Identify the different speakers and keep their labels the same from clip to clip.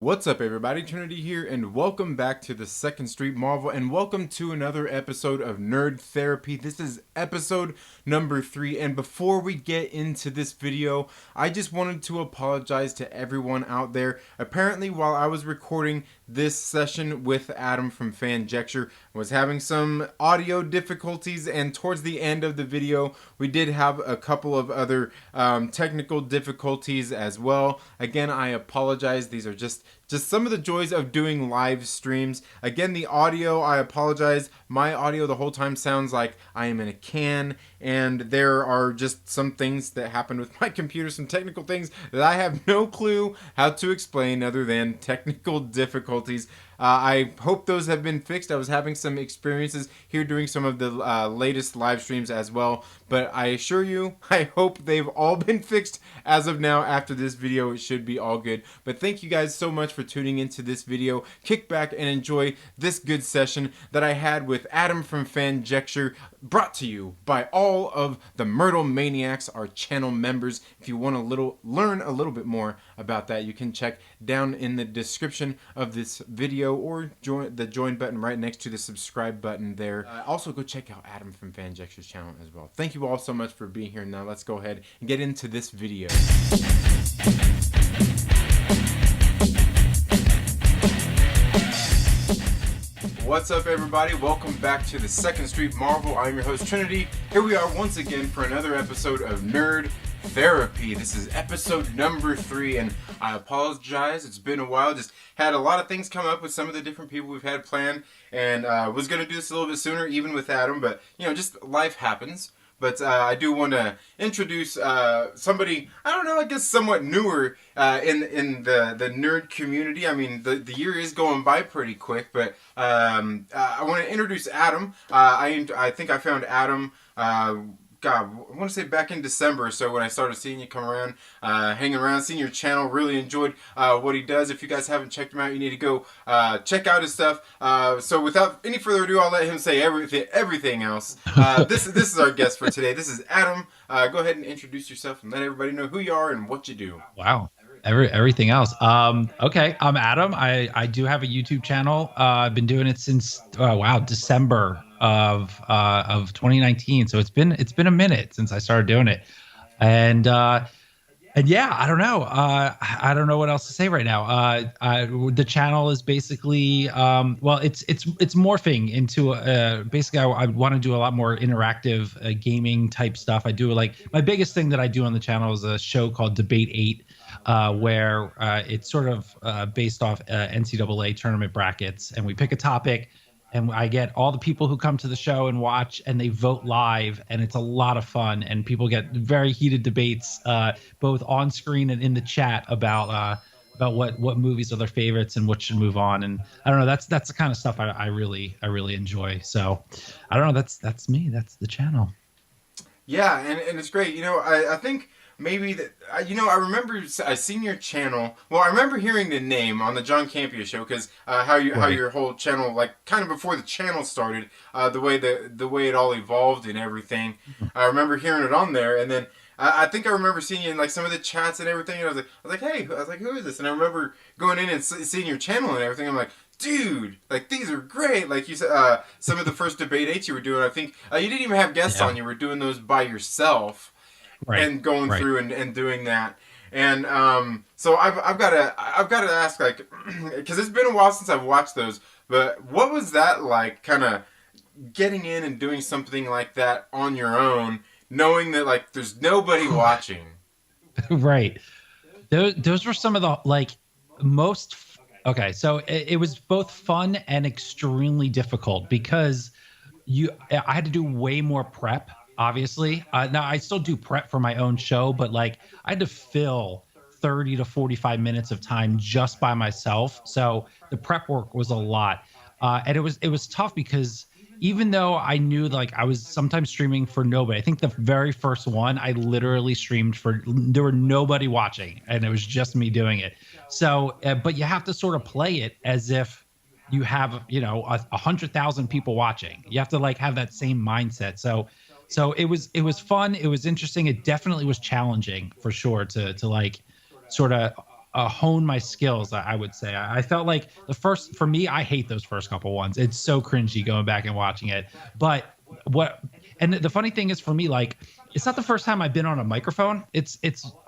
Speaker 1: What's up, everybody? Trinity here, and welcome back to the Second Street Marvel, and welcome to another episode of Nerd Therapy. This is episode number 3, and before we get into this video, I just wanted to apologize to everyone out there. Apparently, while I was recording this session with Adam from Fanjecture, I was having some audio difficulties, and towards the end of the video, we did have a couple of other technical difficulties as well. Again, I apologize. These are just some of the joys of doing live streams. Again, the audio, I apologize. My audio the whole time sounds like I am in a can, and there are just some things that happened with my computer, some technical things that I have no clue how to explain other than technical difficulties. I hope those have been fixed. I was having some experiences here doing some of the latest live streams as well, but I assure you, I hope they've all been fixed as of now. After this video, it should be all good. But thank you guys so much for tuning into this video. Kick back and enjoy this good session that I had with Adam from Fanjecture, brought to you by all of the Myrtle Maniacs, our channel members. If you want to learn a little bit more about that, you can check down in the description of this video or join the join button right next to the subscribe button there. Also, go check out Adam from Fanjecture's channel as well. Thank you all so much for being here. Now let's go ahead and get into this video. What's up, everybody? Welcome back to the Second Street Marvel. I'm your host, Trinity. Here we are once again for another episode of Nerd Therapy. This is episode number 3, and I apologize. It's been a while. Just had a lot of things come up with some of the different people we've had planned, and was going to do this a little bit sooner, even with Adam, but, you know, just life happens. But I do want to introduce somebody, I don't know, I guess somewhat newer in the nerd community. I mean, the year is going by pretty quick, but I want to introduce Adam. I think I found Adam, God, I want to say back in December or so when I started seeing you come around, hanging around, seeing your channel. Really enjoyed what he does. If you guys haven't checked him out, you need to go check out his stuff. So without any further ado, I'll let him say everything else. This is our guest for today. This is Adam. Go ahead and introduce yourself and let everybody know who you are and what you do.
Speaker 2: Wow. Everything else. Okay, I'm Adam. I do have a YouTube channel. I've been doing it since December of 2019. So it's been a minute since I started doing it, and yeah, I don't know. I don't know what else to say right now. The channel is basically it's morphing into basically I want to do a lot more interactive gaming type stuff. I do my biggest thing that I do on the channel is a show called Debate 8. Where it's sort of based off NCAA tournament brackets, and we pick a topic, and I get all the people who come to the show and watch, and they vote live, and it's a lot of fun, and people get very heated debates, both on screen and in the chat about what movies are their favorites and what should move on. And I don't know, that's the kind of stuff I really enjoy. So I don't know, that's me, that's the channel.
Speaker 1: Yeah, and it's great. You know, I think maybe that, you know, I remember I seen your channel. Well, I remember hearing the name on the John Campea show, because how your whole channel, like kind of before the channel started, the way it all evolved and everything. I remember hearing it on there, and then I think I remember seeing you in like some of the chats and everything. And I was like, hey, who is this? And I remember going in and seeing your channel and everything. I'm like, dude, like these are great. Like you said, some of the first debate 8s you were doing, I think you didn't even have guests on. You were doing those by yourself. Right. And going through and doing that, and so I've got to ask, like, because it's been a while since I've watched those, but what was that like, kind of getting in and doing something like that on your own, knowing that like there's nobody watching?
Speaker 2: Right. Those were some of the most. Okay, so it was both fun and extremely difficult because I had to do way more prep. Obviously, now I still do prep for my own show, but I had to fill 30 to 45 minutes of time just by myself. So the prep work was a lot, and it was tough because even though I knew I was sometimes streaming for nobody. I think the very first one I literally streamed there were nobody watching, and it was just me doing it. So, but you have to sort of play it as if you have 100,000 people watching. You have to have that same mindset. So it was fun. It was interesting. It definitely was challenging for sure to sort of hone my skills. I would say I felt like the first for me, I hate those first couple ones. It's so cringy going back and watching it. But what and the funny thing is for me, like it's not the first time I've been on a microphone. It's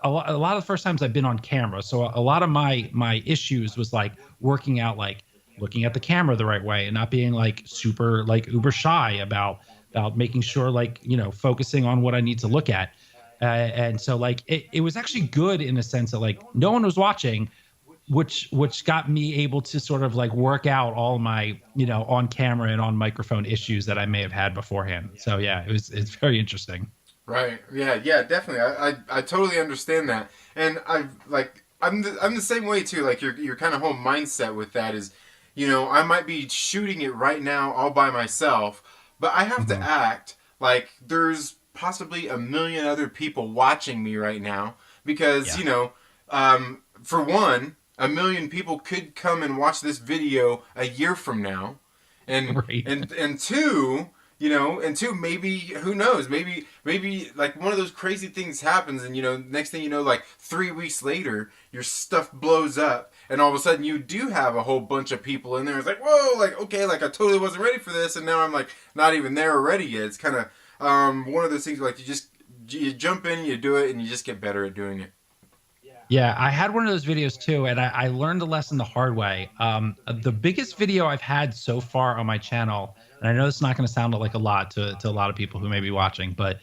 Speaker 2: a lot of the first times I've been on camera. So a lot of my issues was like working out, like looking at the camera the right way and not being like super like uber shy about making sure, like, focusing on what I need to look at. And so like it was actually good in a sense that like no one was watching, which got me able to sort of like work out all my on camera and on microphone issues that I may have had beforehand. So yeah, it's very interesting.
Speaker 1: Right. Yeah. Yeah. Definitely. I totally understand that, and I'm the same way too. Like your kind of whole mindset with that is, I might be shooting it right now all by myself, but I have to
Speaker 2: Hmm.
Speaker 1: act like there's possibly a million other people watching me right now because
Speaker 2: Yeah.
Speaker 1: for one, a million people could come and watch this video a year from now, and
Speaker 2: Right.
Speaker 1: two, and two, maybe who knows, maybe like one of those crazy things happens, and next thing you know, like 3 weeks later, your stuff blows up, and all of a sudden you do have a whole bunch of people in there. It's like, whoa, like okay, like I totally wasn't ready for this, and now I'm like not even there or ready yet. It's kind of one of those things like you jump in, you do it, and you just get better at doing it.
Speaker 2: Yeah, I had one of those videos too, and I learned a lesson the hard way. The biggest video I've had so far on my channel, and I know it's not going to sound like a lot to a lot of people who may be watching, but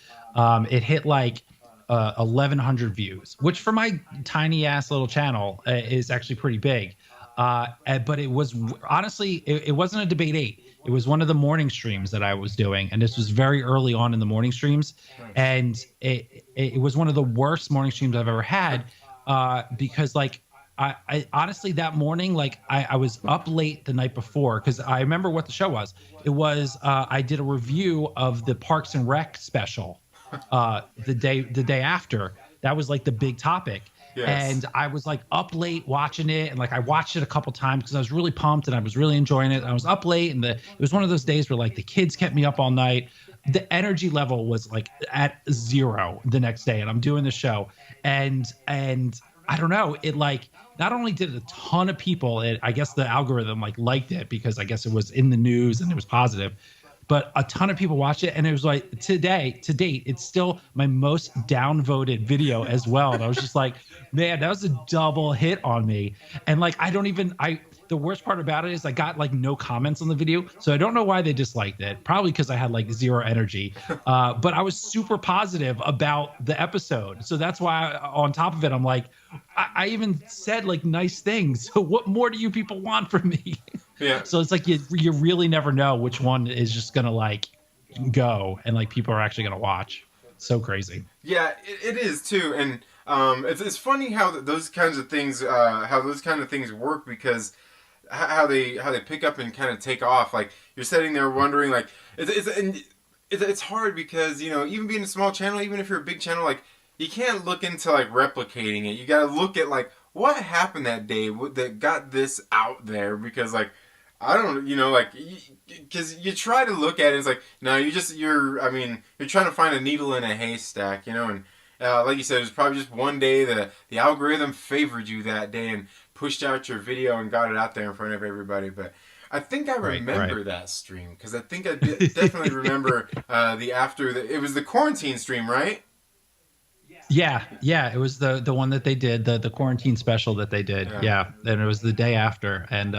Speaker 2: it hit like 1,100 views, which for my tiny ass little channel is actually pretty big. But it was honestly, it wasn't a debate eight. It was one of the morning streams that I was doing, and this was very early on in the morning streams,
Speaker 1: Nice.
Speaker 2: and it was one of the worst morning streams I've ever had, because like I honestly that morning, like I was up late the night before because I remember what the show was. It was I did a review of the Parks and Rec special the day after. That was like the big topic.
Speaker 1: Yes.
Speaker 2: And I was like up late watching it, and like I watched it a couple times because I was really pumped and I was really enjoying it. I was up late, and it was one of those days where like the kids kept me up all night. The energy level was like at zero the next day, and I'm doing the show, and I don't know, it like not only did a ton of people, I guess the algorithm like liked it because I guess it was in the news and it was positive, but a ton of people watched it, and it was like today to date it's still my most downvoted video as well. And I was just like, man, that was a double hit on me. And like I don't even I the worst part about it is I got like no comments on the video, so I don't know why they disliked it. Probably because I had like zero energy, but I was super positive about the episode, so that's why on top of it I'm like, I even said like nice things. So what more do you people want from me?
Speaker 1: Yeah.
Speaker 2: So it's like you really never know which one is just gonna like go and like people are actually gonna watch. So crazy.
Speaker 1: Yeah, it is too, and it's funny how those kinds of things how those kind of things work because how they pick up and kind of take off. Like you're sitting there wondering, like it's hard because even being a small channel, even if you're a big channel, like you can't look into like replicating it. You got to look at like what happened that day that got this out there because like I don't, like, because you try to look at it, it's like, no, I mean, you're trying to find a needle in a haystack, and like you said, it was probably just one day the algorithm favored you that day and pushed out your video and got it out there in front of everybody. But I think I
Speaker 2: Right, right.
Speaker 1: remember that stream because I think I definitely remember it was the quarantine stream, right?
Speaker 2: Yeah, yeah, it was the one that they did, the quarantine special that they did.
Speaker 1: Yeah.
Speaker 2: Yeah, and it was the day after. And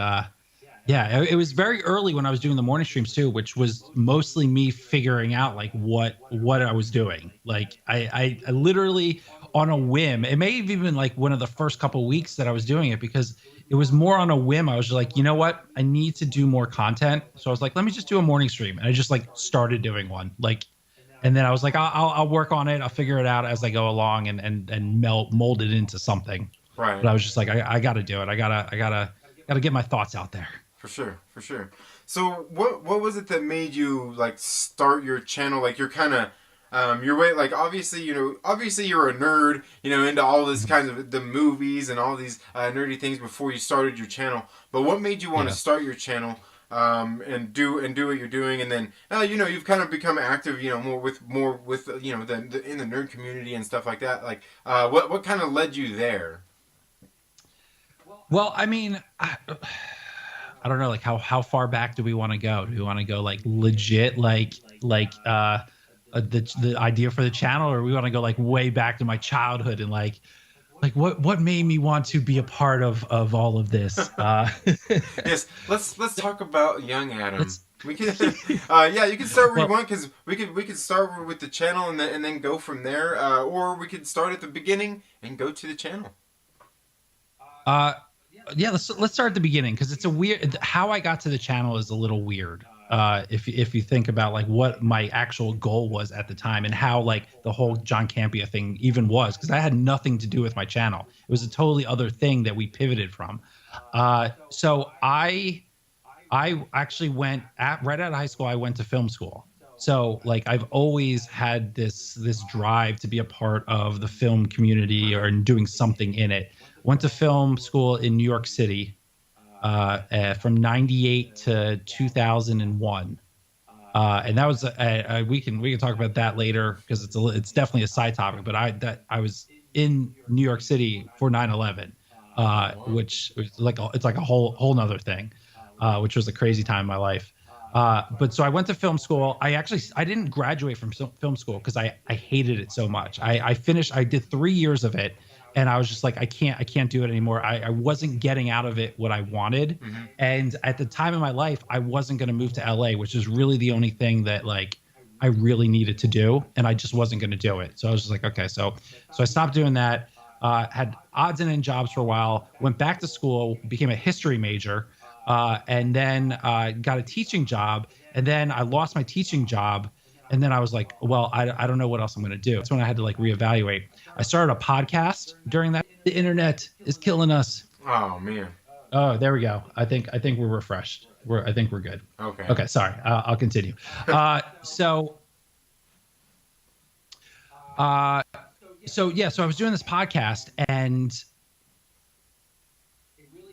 Speaker 2: yeah, it was very early when I was doing the morning streams too, which was mostly me figuring out like what I was doing. Like I literally on a whim. It may have even been like one of the first couple weeks that I was doing it because it was more on a whim. I was just like, you know what? I need to do more content. So I was like, let me just do a morning stream. And I just like started doing one. Like, and then I was like, I'll work on it. I'll figure it out as I go along and mold it into something. But
Speaker 1: Right.
Speaker 2: I was just like, I got to do it. I gotta get my thoughts out there.
Speaker 1: For sure, for sure. So what was it that made you like start your channel? Like you're kind of your way. Like obviously you're a nerd. Into all this
Speaker 2: Mhm.
Speaker 1: kinds of the movies and all these nerdy things before you started your channel. But what made you want to
Speaker 2: Yeah.
Speaker 1: start your channel? And do what you're doing, and then you've kind of become active, more with in the nerd community and stuff like that. Like, what kind of led you there?
Speaker 2: Well, I mean, I don't know, like how far back do we want to go? Do we want to go like legit, the idea for the channel, or we want to go like way back to my childhood and like what made me want to be a part of all of this?
Speaker 1: Yes, let's talk about young Adam.
Speaker 2: Let's.
Speaker 1: We can, yeah, you can start where you
Speaker 2: Well,
Speaker 1: want because we could start with the channel and then go from there, or we could start at the beginning and go to the channel.
Speaker 2: uh, yeah, let's start at the beginning because it's a weird. How I got to the channel is a little weird. If you think about like what my actual goal was at the time and how like the whole John Campia thing even was, because that had nothing to do with my channel. It was a totally other thing that we pivoted from. So I actually went right out of high school. I went to film school. So like I've always had this drive to be a part of the film community or in doing something in it. Went to film school in New York City from '98 to 2001. And that was we can talk about that later because it's definitely a side topic. But I was in New York City for 9/11,
Speaker 1: Oh wow.
Speaker 2: which was it's like a whole nother thing, which was a crazy time in my life. But so I went to film school. I didn't graduate from film school because I hated it so much. I did 3 years of it, and I was just like I can't do it anymore. I wasn't getting out of it what I wanted,
Speaker 1: Mm-hmm.
Speaker 2: and at the time in my life, I wasn't going to move to LA, which is really the only thing that like I really needed to do, and I just wasn't going to do it. So I was just like, okay, so I stopped doing that. Had odds and end jobs for a while. Went back to school, became a history major, and then got a teaching job. And then I lost my teaching job. And then I was like, well, I don't know what else I'm going to do. That's when I had to like reevaluate. I started a podcast during that. The internet is killing us.
Speaker 1: Oh man.
Speaker 2: Oh, there we go. I think we're refreshed. I think we're good.
Speaker 1: Okay.
Speaker 2: Okay, sorry. I'll continue. So uh, so I was doing this podcast, and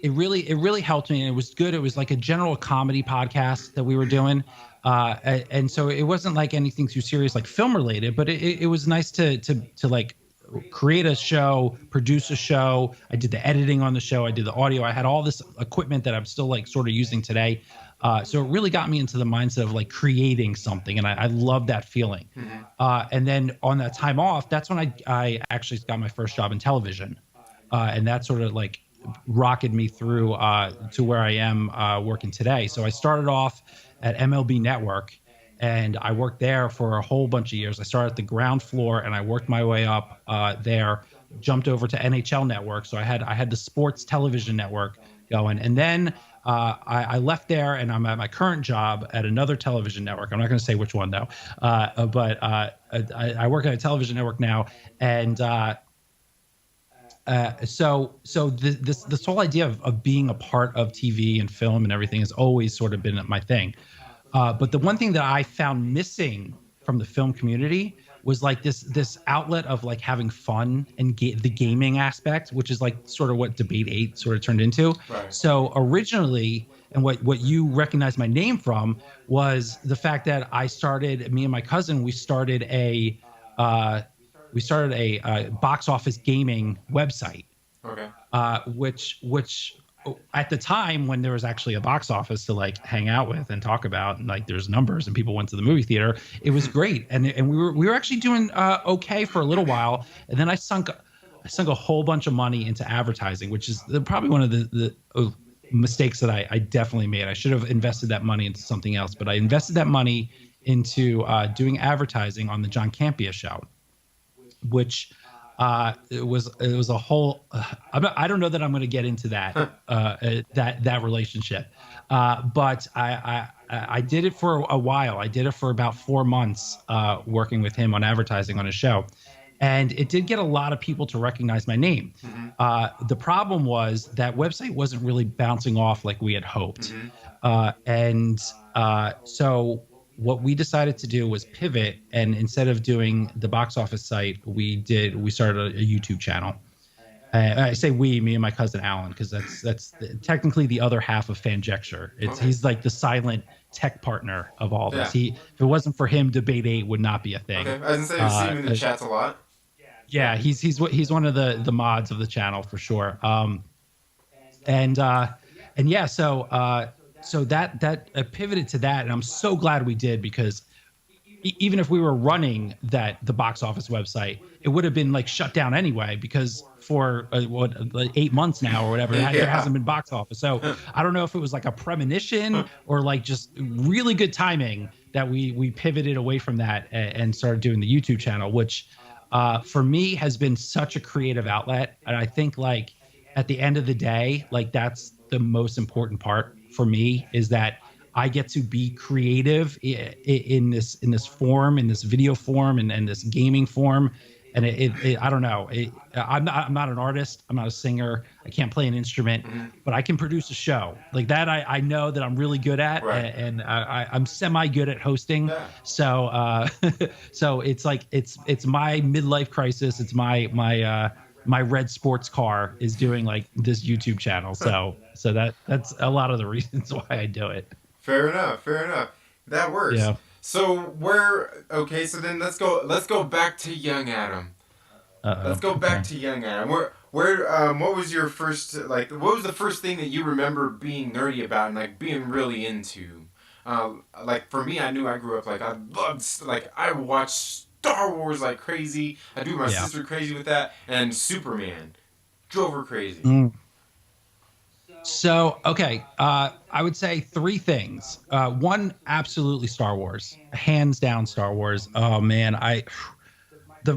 Speaker 2: it really helped me, and it was good. It was like a general comedy podcast that we were doing, and so it wasn't like anything too serious, like film related. But it was nice to like create a show, produce a show. I did the editing on the show. I did the audio. I had all this equipment that I'm still like sort of using today. So it really got me into the mindset of like creating something, and I love that feeling.
Speaker 1: Mm-hmm.
Speaker 2: And then on that time off, that's when I actually got my first job in television, and that sort of like rocketed me through to where I am working today. So I started off at MLB Network, and I worked there for a whole bunch of years. I started at the ground floor, and I worked my way up there. Jumped over to NHL Network, so I had the sports television network going, and then I left there, and I'm at my current job at another television network. I'm not going to say which one though, but I work at a television network now, and this whole idea of being a part of TV and film and everything has always sort of been my thing. But the one thing that I found missing from the film community was like this outlet of like having fun and the gaming aspect, which is like sort of what Debate 8 sort of turned into.
Speaker 1: Right.
Speaker 2: So originally, and what you recognize my name from was the fact that me and my cousin, uh, we started a box office gaming website,
Speaker 1: Okay.
Speaker 2: which at the time when there was actually a box office to like hang out with and talk about, and like there's numbers and people went to the movie theater, it was great, and we were actually doing okay for a little while, and then I sunk a whole bunch of money into advertising, which is probably one of the mistakes that I definitely made. I should have invested that money into something else, but I invested that money into doing advertising on the John Campia show, which it was a whole. I don't know that I'm going to get into that relationship, but I did it for a while. I did it for about 4 months, working with him on advertising on his show, and it did get a lot of people to recognize my name.
Speaker 1: Mm-hmm.
Speaker 2: The problem was that website wasn't really bouncing off like we had hoped,
Speaker 1: Mm-hmm.
Speaker 2: and so what we decided to do was pivot, and instead of doing the box office site, we started a YouTube channel. I say me and my cousin Alan, because that's technically the other half of Fanjecture.
Speaker 1: Okay.
Speaker 2: He's like the silent tech partner of all
Speaker 1: Yeah.
Speaker 2: this. If it wasn't for him, Debate 8 would not be a thing.
Speaker 1: Okay. I was gonna say you see him in the chats a lot.
Speaker 2: Yeah, he's one of the mods of the channel for sure. And yeah, so that pivoted to that, and I'm so glad we did, because even if we were running the box office website, it would have been like shut down anyway, because for like 8 months now or whatever, there
Speaker 1: Yeah.
Speaker 2: hasn't been box office. So I don't know if it was like a premonition or like just really good timing that we pivoted away from that and started doing the YouTube channel, which for me has been such a creative outlet. And I think like at the end of the day, like that's the most important part for me, is that I get to be creative in this form, in this video form, and this gaming form. And I don't know. I'm not an artist. I'm not a singer. I can't play an instrument,
Speaker 1: Hmm.
Speaker 2: but I can produce a show like that. I know that I'm really good at,
Speaker 1: Right.
Speaker 2: and I'm semi good at hosting.
Speaker 1: Yeah.
Speaker 2: So so it's like it's my midlife crisis. It's my red sports car is doing like this YouTube channel. So that's a lot of the reasons why I do it.
Speaker 1: Fair enough. Fair enough. That works.
Speaker 2: Yeah.
Speaker 1: So where? Okay. So then let's go back to young Adam. Let's go back
Speaker 2: Okay.
Speaker 1: to young Adam. What was your first, like, what was the first thing that you remember being nerdy about and like being really into? Like for me, I knew I grew up like I watched Star Wars like crazy. I do my
Speaker 2: Yeah.
Speaker 1: sister crazy with that, and Superman drove her crazy.
Speaker 2: Mm. So, okay, I would say three things. One, absolutely Star Wars, hands down Star Wars. Oh man,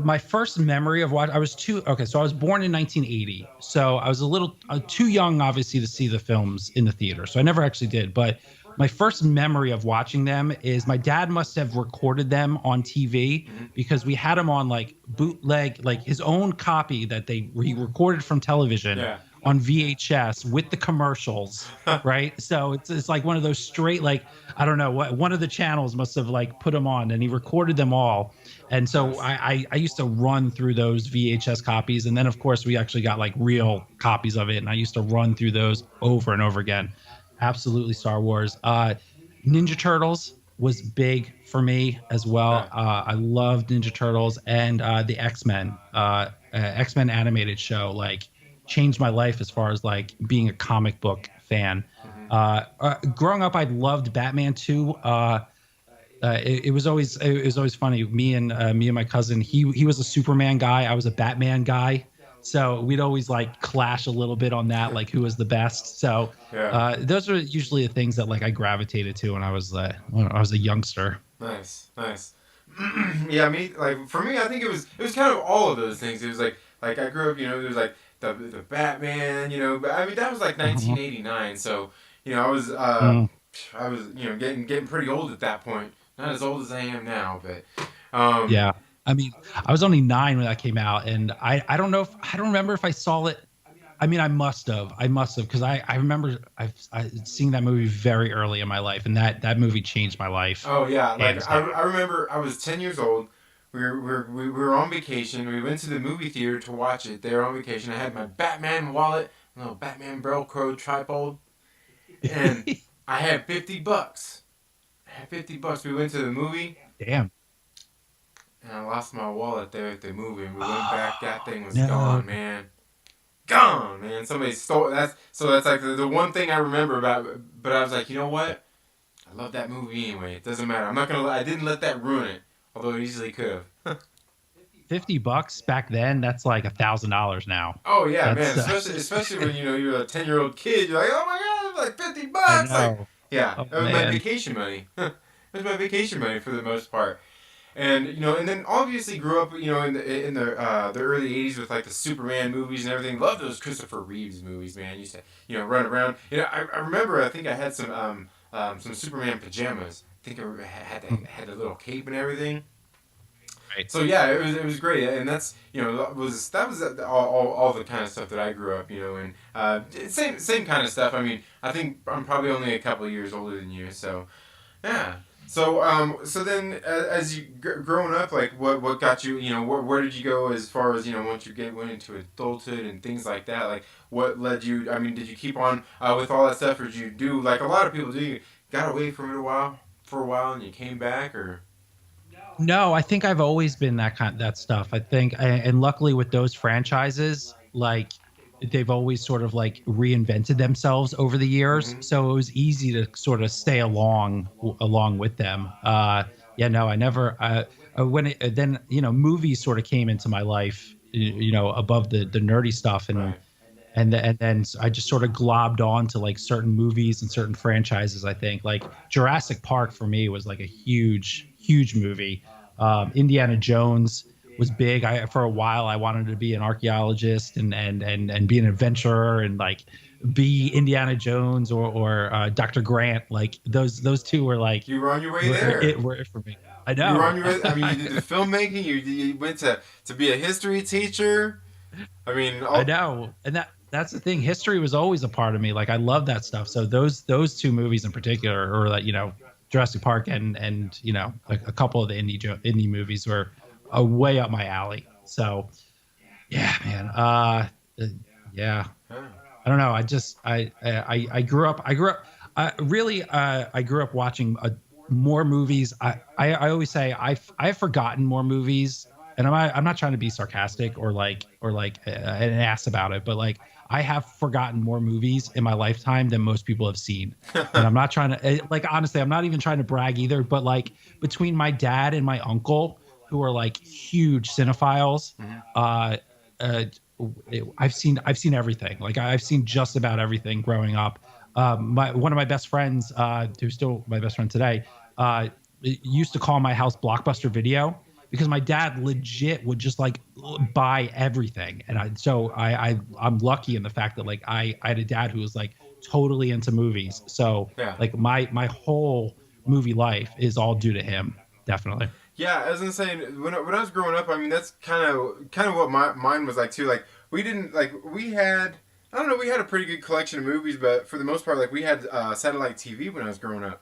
Speaker 2: my first memory of what I was too okay. So I was born in 1980, so I was a little too young, obviously, to see the films in the theater. So I never actually did. But my first memory of watching them is my dad must have recorded them on TV,
Speaker 1: Hmm.
Speaker 2: because we had them on like bootleg, like his own copy that he recorded from television
Speaker 1: Yeah.
Speaker 2: on VHS with the commercials, right? So it's like one of those straight, like, I don't know what, one of the channels must have like put them on, and he recorded them all. And so
Speaker 1: Nice.
Speaker 2: I used to run through those VHS copies, and then of course we actually got like real copies of it, and I used to run through those over and over again. Absolutely Star Wars. Ninja Turtles was big for me as well.
Speaker 1: Okay.
Speaker 2: I loved Ninja Turtles, and the X-Men, X-Men animated show, like changed my life as far as like being a comic book fan.
Speaker 1: Hmm.
Speaker 2: Growing up, I loved Batman too. It was always funny. Me and my cousin. He was a Superman guy. I was a Batman guy. So we'd always like clash a little bit on that, like who was the best. So
Speaker 1: Yeah.
Speaker 2: those are usually the things that like I gravitated to when I was a youngster.
Speaker 1: Nice. Nice. Yeah. Me, like for me, I think it was kind of all of those things. It was like I grew up. There was like the Batman. But I mean that was like
Speaker 2: Mhm.
Speaker 1: 1989. So I was
Speaker 2: Mm,
Speaker 1: getting pretty old at that point. Not as old as I am now, but um,
Speaker 2: yeah. I mean, I was only 9 when that came out, and I don't remember if I saw it. I mean, I must have, because I remember seeing that movie very early in my life, and that movie changed my life,
Speaker 1: oh yeah, like
Speaker 2: hands
Speaker 1: I,
Speaker 2: down.
Speaker 1: I remember I was 10 years old. We were on vacation. We went to the movie theater to watch it. They were on vacation. I had my Batman wallet, a little Batman Velcro tripod, and I had $50. I had $50. We went to the movie,
Speaker 2: Damn.
Speaker 1: and I lost my wallet there at the movie. And we went back. That thing was
Speaker 2: No.
Speaker 1: gone, man. Gone, man. Somebody stole. That's like the one thing I remember about. But I was like, you know what? I love that movie anyway. It doesn't matter. I'm not gonna. I didn't let that ruin it. Although it easily could have.
Speaker 2: $50 back then, that's like $1,000 now.
Speaker 1: Oh yeah, man.
Speaker 2: That's
Speaker 1: Especially when you're a 10-year-old kid. You're like, oh my god, like
Speaker 2: I
Speaker 1: $50. Like,
Speaker 2: know.
Speaker 1: yeah,
Speaker 2: Oh
Speaker 1: it was my
Speaker 2: man.
Speaker 1: vacation money. It was my vacation money for the most part. And and then obviously grew up, in the early '80s with like the Superman movies and everything. Love those Christopher Reeves movies, man. Used to run around. I remember. I think I had some Superman pajamas. I think I had a little cape and everything.
Speaker 2: Right.
Speaker 1: So yeah, it was great, and that's that was all the kind of stuff that I grew up, and same kind of stuff. I mean, I think I'm probably only a couple of years older than you, so yeah. So then as you growing up, like what got you, where did you go as far as once you went into adulthood and things like that, like what led you? I mean, did you keep on with all that stuff, or did you do like a lot of people do? You got away from it for a while, and you came back, or
Speaker 2: No, I think I've always been that stuff. I think, and luckily with those franchises, like they've always sort of like reinvented themselves over the years,
Speaker 1: Hmm.
Speaker 2: so it was easy to sort of stay along with them. Yeah, no, I never. When it, then movies sort of came into my life, above the nerdy stuff,
Speaker 1: Right.
Speaker 2: and then I just sort of globbed on to like certain movies and certain franchises. I think like Jurassic Park for me was like a huge movie. Indiana Jones was big. I for a while I wanted to be an archaeologist and be an adventurer and like be Indiana Jones or Dr. Grant. Like those two were like
Speaker 1: You were on your way there.
Speaker 2: were it for me. I
Speaker 1: You were on
Speaker 2: know.
Speaker 1: your way. I mean, you did the filmmaking. You went to be a history teacher. I mean,
Speaker 2: I
Speaker 1: all,
Speaker 2: know, and that's the thing. History was always a part of me. Like I love that stuff. So those two movies in particular, or like Jurassic Park and a couple of the indie movies were way up my alley. So yeah, man. Yeah.
Speaker 1: yeah.
Speaker 2: I don't know. I grew up. I grew up watching more movies. I always say I've forgotten more movies, and I'm not trying to be sarcastic or like an ass about it, but like I have forgotten more movies in my lifetime than most people have seen. And I'm not trying to like honestly, I'm not even trying to brag either. But like between my dad and my uncle, who are like huge cinephiles,
Speaker 1: Mhm.
Speaker 2: uh, uh, I've seen everything. Like I've seen just about everything growing up. My one of my best friends, who's still my best friend today, used to call my house Blockbuster Video because my dad legit would just like buy everything, and I'm lucky in the fact that like I had a dad who was like totally into movies. So
Speaker 1: Yeah.
Speaker 2: like my whole movie life is all due to him. Definitely.
Speaker 1: Yeah, as I'm saying, when I was growing up, I mean that's kind of what mine was like too. Like we didn't like we had I don't know we had a pretty good collection of movies, but for the most part, like we had satellite TV when I was growing up.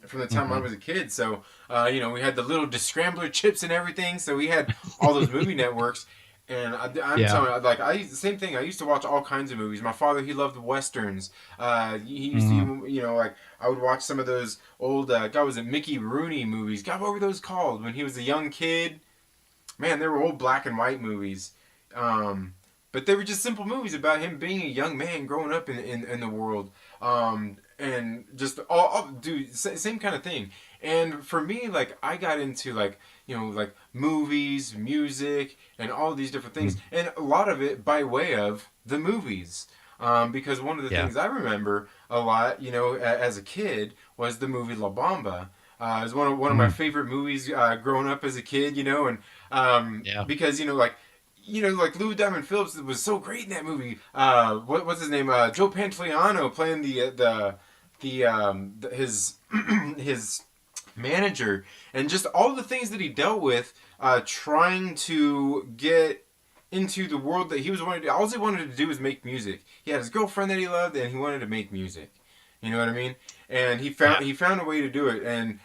Speaker 1: From the time I
Speaker 2: Hmm.
Speaker 1: was a kid, so we had the little descrambler chips and everything. So we had all those movie networks. And I'm
Speaker 2: Yeah.
Speaker 1: telling you, like the same thing. I used to watch all kinds of movies. My father, he loved westerns. He used to,
Speaker 2: Mm.
Speaker 1: like I would watch some of those old, God, was it Mickey Rooney movies? God, what were those called when he was a young kid? Man, they were old black and white movies. Um, but they were just simple movies about him being a young man growing up in the world. And just all dude, same kind of thing. And for me, like I got into like like movies, music, and all these different things,
Speaker 2: Mm.
Speaker 1: and a lot of it by way of the movies. Because one of the
Speaker 2: Yeah.
Speaker 1: things I remember a lot, as a kid, was the movie La Bomba. It was one of my
Speaker 2: Mm.
Speaker 1: favorite movies growing up as a kid, and
Speaker 2: Yeah.
Speaker 1: because like Lou Diamond Phillips was so great in that movie. What's his name? Joe Pantoliano playing his his manager, and just all the things that he dealt with, trying to get into the world that he was wanting to. All he wanted to do was make music. He had his girlfriend that he loved, and he wanted to make music. You know what I mean? And
Speaker 2: Yeah.
Speaker 1: he found a way to do it. And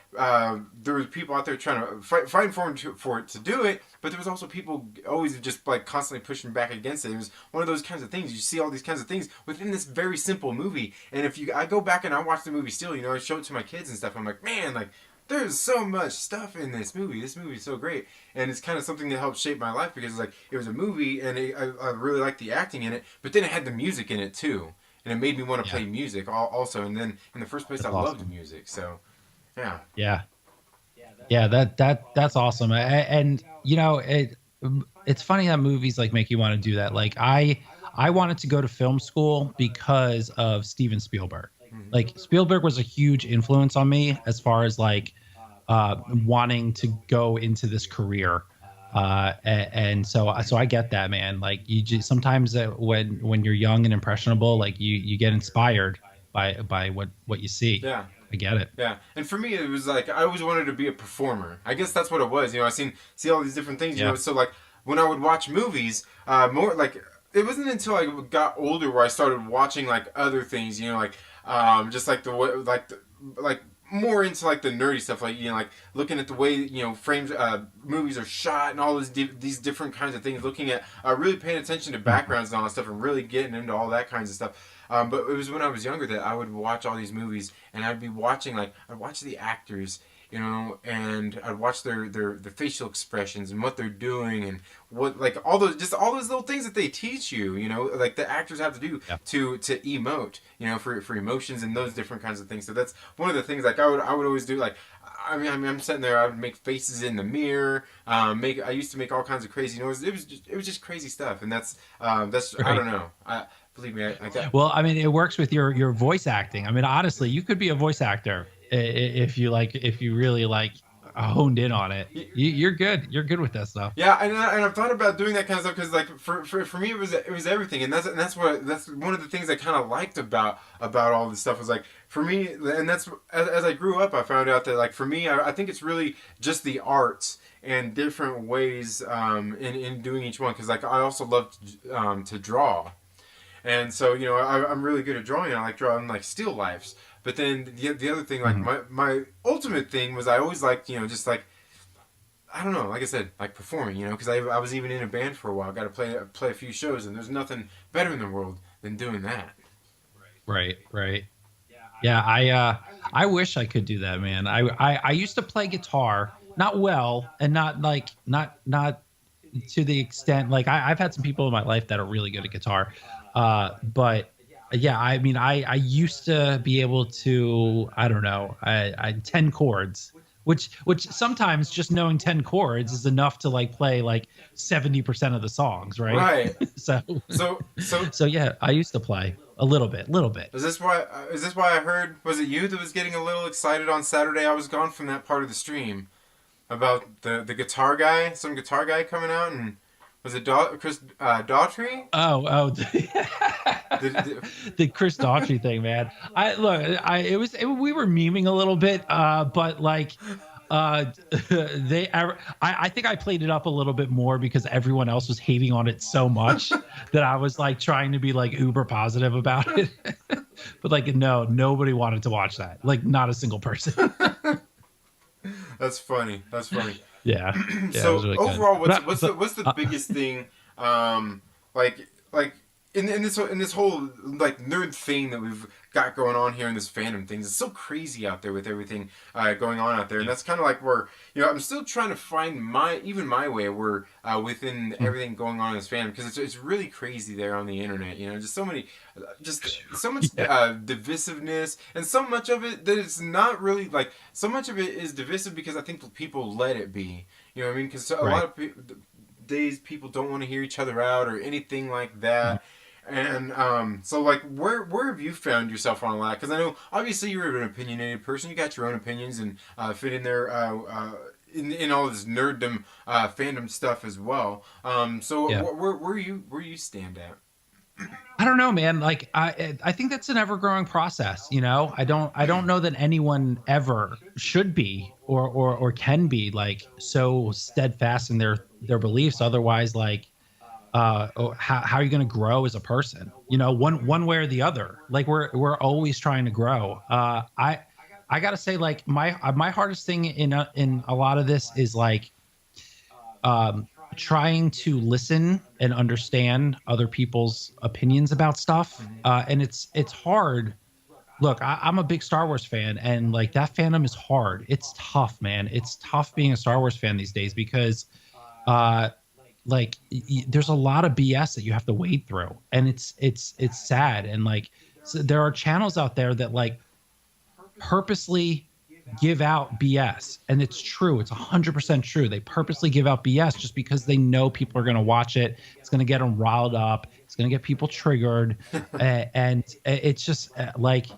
Speaker 1: there was people out there trying to fight for it to do it. But there was also people always just like constantly pushing back against it. It was one of those kinds of things. You see all these kinds of things within this very simple movie. And if I go back and I watch the movie still, I show it to my kids and stuff. I'm like, man, like there's so much stuff in this movie. This movie is so great, and it's kind of something that helped shape my life because it's like it was a movie, and I really liked the acting in it, but then it had the music in it too, and it made me want to
Speaker 2: Yeah.
Speaker 1: play music also. And then in the first place, I
Speaker 2: That's
Speaker 1: loved
Speaker 2: awesome.
Speaker 1: music, so yeah,
Speaker 2: Yeah. Yeah, that's awesome. And it's funny how movies like make you want to do that. Like I wanted to go to film school because of Steven Spielberg.
Speaker 1: mm-hmm.
Speaker 2: Like Spielberg was a huge influence on me as far as like wanting to go into this career. And so I get that, man. Like you just sometimes when you're young and impressionable, like you get inspired by what you see.
Speaker 1: Yeah.
Speaker 2: I get it.
Speaker 1: Yeah, and for me, it was like I always wanted to be a performer. I guess that's what it was. I see all these different things.
Speaker 2: Yeah.
Speaker 1: So like when I would watch movies, more like it wasn't until I got older where I started watching like other things. Like just like like more into like the nerdy stuff, like like looking at the way frames, movies are shot, and all these different kinds of things. Looking at really paying attention to
Speaker 2: Mhm.
Speaker 1: backgrounds and all that stuff, and really getting into all that kinds of stuff. But it was when I was younger that I would watch all these movies, and I'd be watching I'd watch the actors and I'd watch their facial expressions and what they're doing and what like all those little things that they teach you, like the actors have to do
Speaker 2: Yeah.
Speaker 1: to emote, for emotions and those different kinds of things. So that's one of the things like I would always do. Like I'm sitting there, I would make faces in the mirror. I used to make all kinds of crazy noises. It was just crazy stuff, and that's I
Speaker 2: Right.
Speaker 1: don't know. Believe me, I got.
Speaker 2: Well, I mean, it works with your voice acting. I mean, honestly, you could be a voice actor if you really like honed in on it. You're good. You're good with that stuff.
Speaker 1: Yeah, and I've thought about doing that kind of stuff because like for me it was everything, and that's one of the things I kind of liked about all this stuff was like for me, and that's as I grew up I found out that like for me I think it's really just the arts and different ways in doing each one because like I also love to draw. And so, I'm really good at drawing. I like drawing like still lifes. But then the other thing, like
Speaker 2: Mhm.
Speaker 1: my ultimate thing was I always liked, just like I don't know, like I said, like performing, because I was even in a band for a while. Got to play a few shows, and there's nothing better in the world than doing that.
Speaker 2: Right. Right. Yeah. I wish I could do that, man. I used to play guitar, not well, and not like not to the extent like I've had some people in my life that are really good at guitar, but yeah, I mean, I used to be able to, I don't know, I 10 chords, which sometimes just knowing 10 chords is enough to like play like 70% of the songs, right?
Speaker 1: Right.
Speaker 2: so
Speaker 1: So
Speaker 2: so yeah, I used to play a little bit.
Speaker 1: is this why I heard? Was it you that was getting a little excited on Saturday? I was gone from that part of the stream about the guitar guy, some guitar guy coming out, and was it Chris Daughtry?
Speaker 2: Oh,
Speaker 1: Did,
Speaker 2: the Chris Daughtry thing, man. I look, we were memeing a little bit, but like, uh, I think I played it up a little bit more because everyone else was hating on it so much that I was like trying to be like uber positive about it. But like, no, nobody wanted to watch that. Like, not a single person.
Speaker 1: that's funny. That's funny.
Speaker 2: Yeah, yeah, it was
Speaker 1: So
Speaker 2: really good.
Speaker 1: overall, what's
Speaker 2: But
Speaker 1: what's the what's the biggest thing, like in this whole like nerd thing that we've got going on here in this fandom things? It's so crazy out there with everything going on out there, and
Speaker 2: yeah.
Speaker 1: that's kind of like where I'm still trying to find my way where within
Speaker 2: Mm.
Speaker 1: everything going on in this fandom because it's really crazy there on the internet. Just so many, just so much
Speaker 2: Yeah,
Speaker 1: divisiveness, and so much of it that it's not really like so much of it is divisive because I think people let it be. You know what I mean? Because a lot
Speaker 2: right.
Speaker 1: of days people don't want to hear each other out or anything like that. And so, like, where have you found yourself on a lot? Because I know obviously you're an opinionated person. You got your own opinions and fit in there in all this nerddom fandom stuff as well. So
Speaker 2: Yeah.
Speaker 1: where you stand at?
Speaker 2: I don't know, man. Like I think that's an ever growing process. I don't know that anyone ever should be or can be like so steadfast in their beliefs. Otherwise, like how are you going to grow as a person? One way or the other. Like we're always trying to grow. I gotta say, like my hardest thing in a lot of this is like trying to listen and understand other people's opinions about stuff,
Speaker 1: Mm-hmm.
Speaker 2: and it's hard. Look, I'm a big Star Wars fan, and like that fandom is hard. It's tough, man. It's tough being a Star Wars fan these days because uh like there's a lot of BS that you have to wade through, and it's sad. And like, so there are channels out there that like purposely give out BS, and it's true. It's 100% true. They purposely give out BS just because they know people are going to watch it. It's going to get them riled up. It's going to get people triggered, and it's just like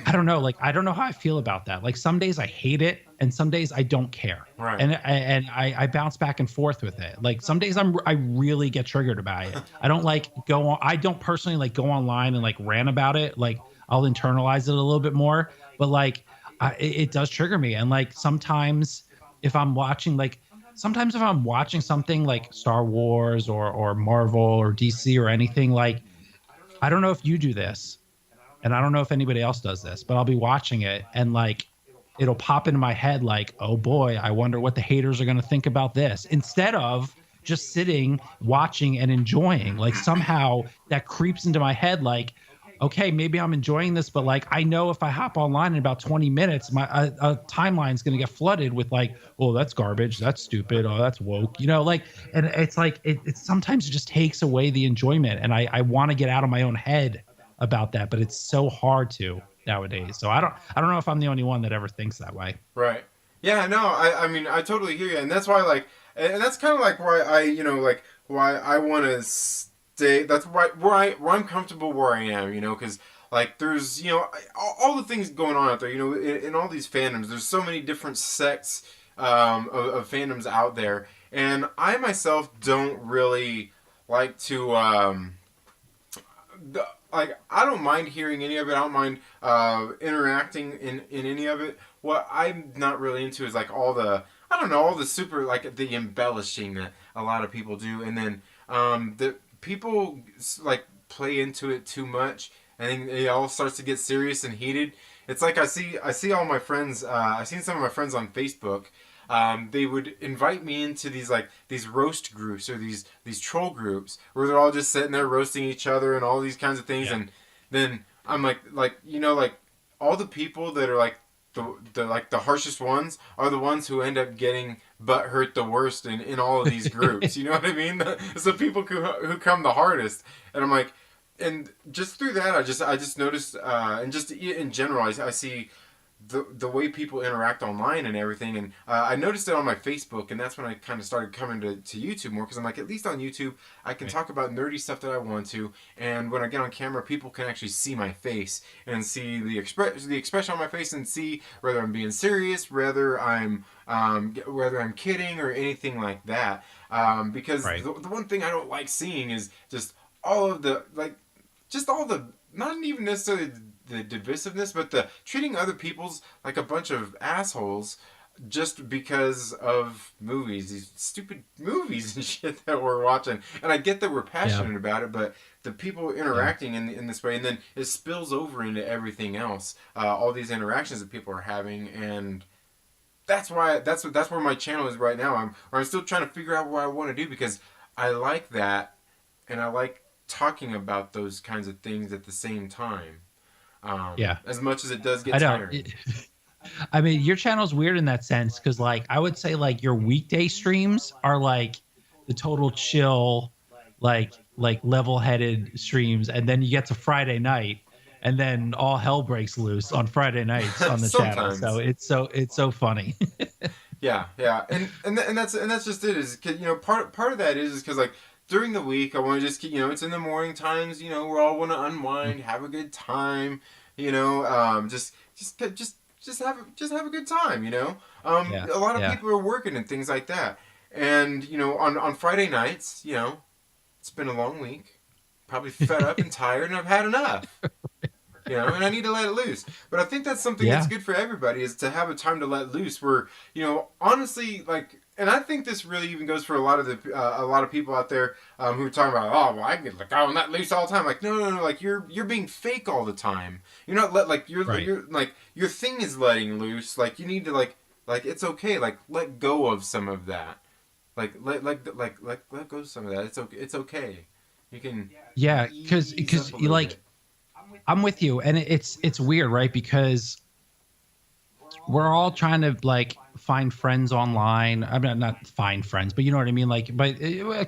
Speaker 2: I don't know. Like I don't know how I feel about that. Like some days I hate it, and some days I don't care,
Speaker 1: Right.
Speaker 2: and I bounce back and forth with it. Like some days I really get triggered by it. I don't like go on. I don't personally like go online and like rant about it. Like I'll internalize it a little bit more, but like it does trigger me. And like if I'm watching like sometimes if I'm watching something like Star Wars or Marvel or DC or anything, like I don't know if you do this, and I don't know if anybody else does this, but I'll be watching it and like it'll pop into my head like, oh boy, I wonder what the haters are going to think about this, instead of just sitting, watching, and enjoying. Like somehow that creeps into my head like, okay, maybe I'm enjoying this, but like I know if I hop online in about 20 minutes, my timeline's going to get flooded with like, oh, that's garbage, that's stupid, oh, that's woke, like, and it's like it sometimes it just takes away the enjoyment, and I want to get out of my own head about that, but it's so hard to nowadays. So I don't know if I'm the only one that ever thinks that way.
Speaker 1: Right. Yeah, no, I mean, I totally hear you. And that's why, like, and that's kind of like why like, why I want to stay. That's why, where I'm comfortable where I am, because, like, there's, all the things going on out there, in all these fandoms, there's so many different sects, of fandoms out there. And I myself don't really like to, like, I don't mind hearing any of it. I don't mind interacting in any of it. What I'm not really into is like all the, I don't know, all the super, like, the embellishing that a lot of people do, and then the people like play into it too much, and then it all starts to get serious and heated. It's like I see all my friends. I've seen some of my friends on Facebook. They would invite me into these roast groups, or these troll groups, where they're all just sitting there roasting each other and all these kinds of things.
Speaker 2: Yeah.
Speaker 1: And then I'm like all the people that are like the harshest ones are the ones who end up getting butt hurt the worst in all of these groups. You know what I mean? It's the people who come the hardest. And I'm like, and just through that, I just noticed, and just in general, I see the way people interact online and everything. And I noticed it on my Facebook, and that's when I kind of started coming to YouTube more, because I'm like, at least on YouTube I can
Speaker 2: Right.
Speaker 1: talk about nerdy stuff that I want to, and when I get on camera, people can actually see my face and see the expression on my face, and see whether I'm being serious, whether I'm kidding, or anything like that. Because
Speaker 2: Right.
Speaker 1: the one thing I don't like seeing is just all of the, like, just all the, not even necessarily the divisiveness, but the treating other people's like a bunch of assholes, just because of movies, these stupid movies and shit that we're watching. And I get that we're
Speaker 2: Yeah.
Speaker 1: passionate about it, but the people
Speaker 2: Yeah.
Speaker 1: interacting in this way, and then it spills over into everything else. All these interactions that people are having, and that's where my channel is right now. I'm still trying to figure out what I want to do, because I like that, and I like talking about those kinds of things at the same time.
Speaker 2: Yeah.
Speaker 1: As much as it does
Speaker 2: I
Speaker 1: get
Speaker 2: know.
Speaker 1: tiring.
Speaker 2: I mean, your channel's weird in that sense, because like I would say like your weekday streams are like the total chill, like level-headed streams, and then you get to Friday night, and then all hell breaks loose on Friday nights on the channel. So
Speaker 1: Sometimes.
Speaker 2: it's so funny.
Speaker 1: Yeah, yeah, and that's just it. Is part of that is because, like, during the week I want to just keep, it's in the morning times. We all want to unwind, have a good time. Just have a good time.
Speaker 2: Yeah.
Speaker 1: A lot of
Speaker 2: Yeah.
Speaker 1: people are working and things like that, and on Friday nights, it's been a long week, probably fed up and tired, and I've had enough. And I need to let it loose. But I think that's something that's
Speaker 2: Yeah.
Speaker 1: good for everybody, is to have a time to let loose. Where honestly, like, and I think this really even goes for a lot of people out there, who are talking about, oh, well, I can like, oh, let loose all the time. Like, no, no, no, like, you're being fake all the time. You're not like
Speaker 2: Right.
Speaker 1: you're like, your thing is letting loose. Like, you need to like it's okay. Like, let go of some of that. Like, let go of some of that. It's okay. It's okay. You can
Speaker 2: Yeah. Because
Speaker 1: ease
Speaker 2: because
Speaker 1: up a
Speaker 2: you
Speaker 1: little
Speaker 2: like
Speaker 1: bit.
Speaker 2: I'm with you, and it's weird, right? Because we're all trying to like find friends online. I mean, not find friends, but you know what I mean. Like, but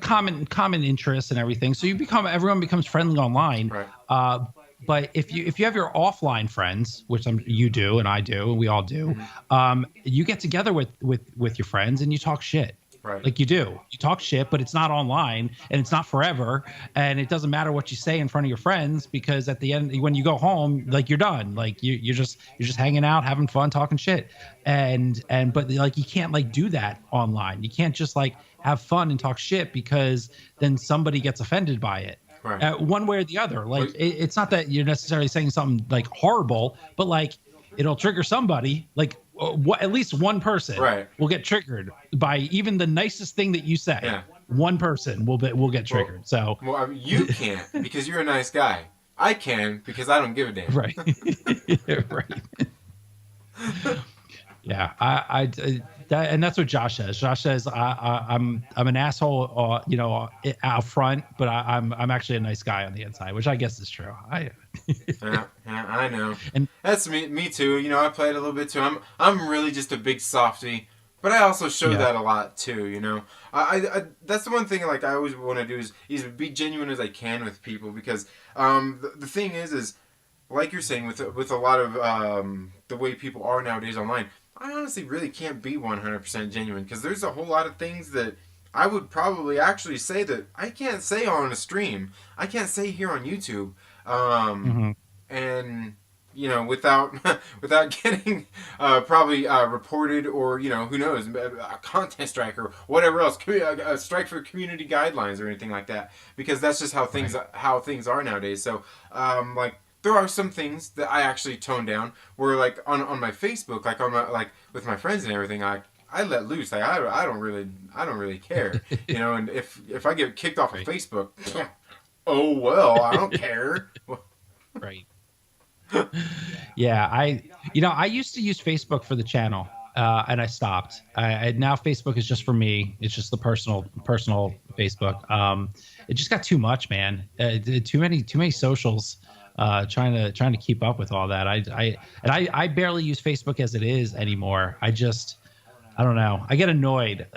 Speaker 2: common interests and everything. So everyone becomes friendly online.
Speaker 1: Right.
Speaker 2: Uh, but if you have your offline friends, which you do and I do and we all do,
Speaker 1: Mm-hmm.
Speaker 2: you get together with your friends and you talk shit.
Speaker 1: Right.
Speaker 2: Like you talk shit, but it's not online and it's not forever. And it doesn't matter what you say in front of your friends, because at the end, when you go home, like you're done. Like you're just hanging out, having fun, talking shit. But like, you can't like do that online. You can't just like have fun and talk shit, because then somebody gets offended by it.
Speaker 1: Right.
Speaker 2: One way or the other. Like
Speaker 1: Wait.
Speaker 2: it's not that you're necessarily saying something like horrible, but like it'll trigger somebody. Like at least one person
Speaker 1: Right.
Speaker 2: will get triggered by even the nicest thing that you say.
Speaker 1: Yeah.
Speaker 2: One person will get
Speaker 1: Well,
Speaker 2: triggered. So
Speaker 1: well, I mean, you can't because you're a nice guy. I can because I don't give a damn.
Speaker 2: right, right. Yeah, And that's what Josh says. Josh says I'm an asshole, out front, but I'm actually a nice guy on the inside, which I guess is true. I
Speaker 1: Yeah, yeah, I know.
Speaker 2: and
Speaker 1: That's me too. I played a little bit too. I'm really just a big softy, but I also show
Speaker 2: yeah.
Speaker 1: that a lot too. I that's the one thing like I always want to do is be genuine as I can with people because the thing is like you're saying with a lot of the way people are nowadays online. I honestly really can't be 100% genuine because there's a whole lot of things that I would probably actually say that I can't say on a stream. I can't say here on YouTube. Um,
Speaker 2: Hmm.
Speaker 1: and without without getting probably reported or who knows, a content strike or whatever else, a strike for community guidelines or anything like that, because that's just
Speaker 2: Right.
Speaker 1: how things are nowadays. So like there are some things that I actually tone down where like on my Facebook, like on my like with my friends and everything, I let loose. Like I don't really care, and if I get kicked off of
Speaker 2: Right.
Speaker 1: Facebook, oh well, I don't care.
Speaker 2: Right. Yeah, I used to use Facebook for the channel, and I stopped. Now Facebook is just for me. It's just the personal Facebook. It just got too much, man. Too many socials. Trying to keep up with all that. I barely use Facebook as it is anymore. I don't know. I get annoyed.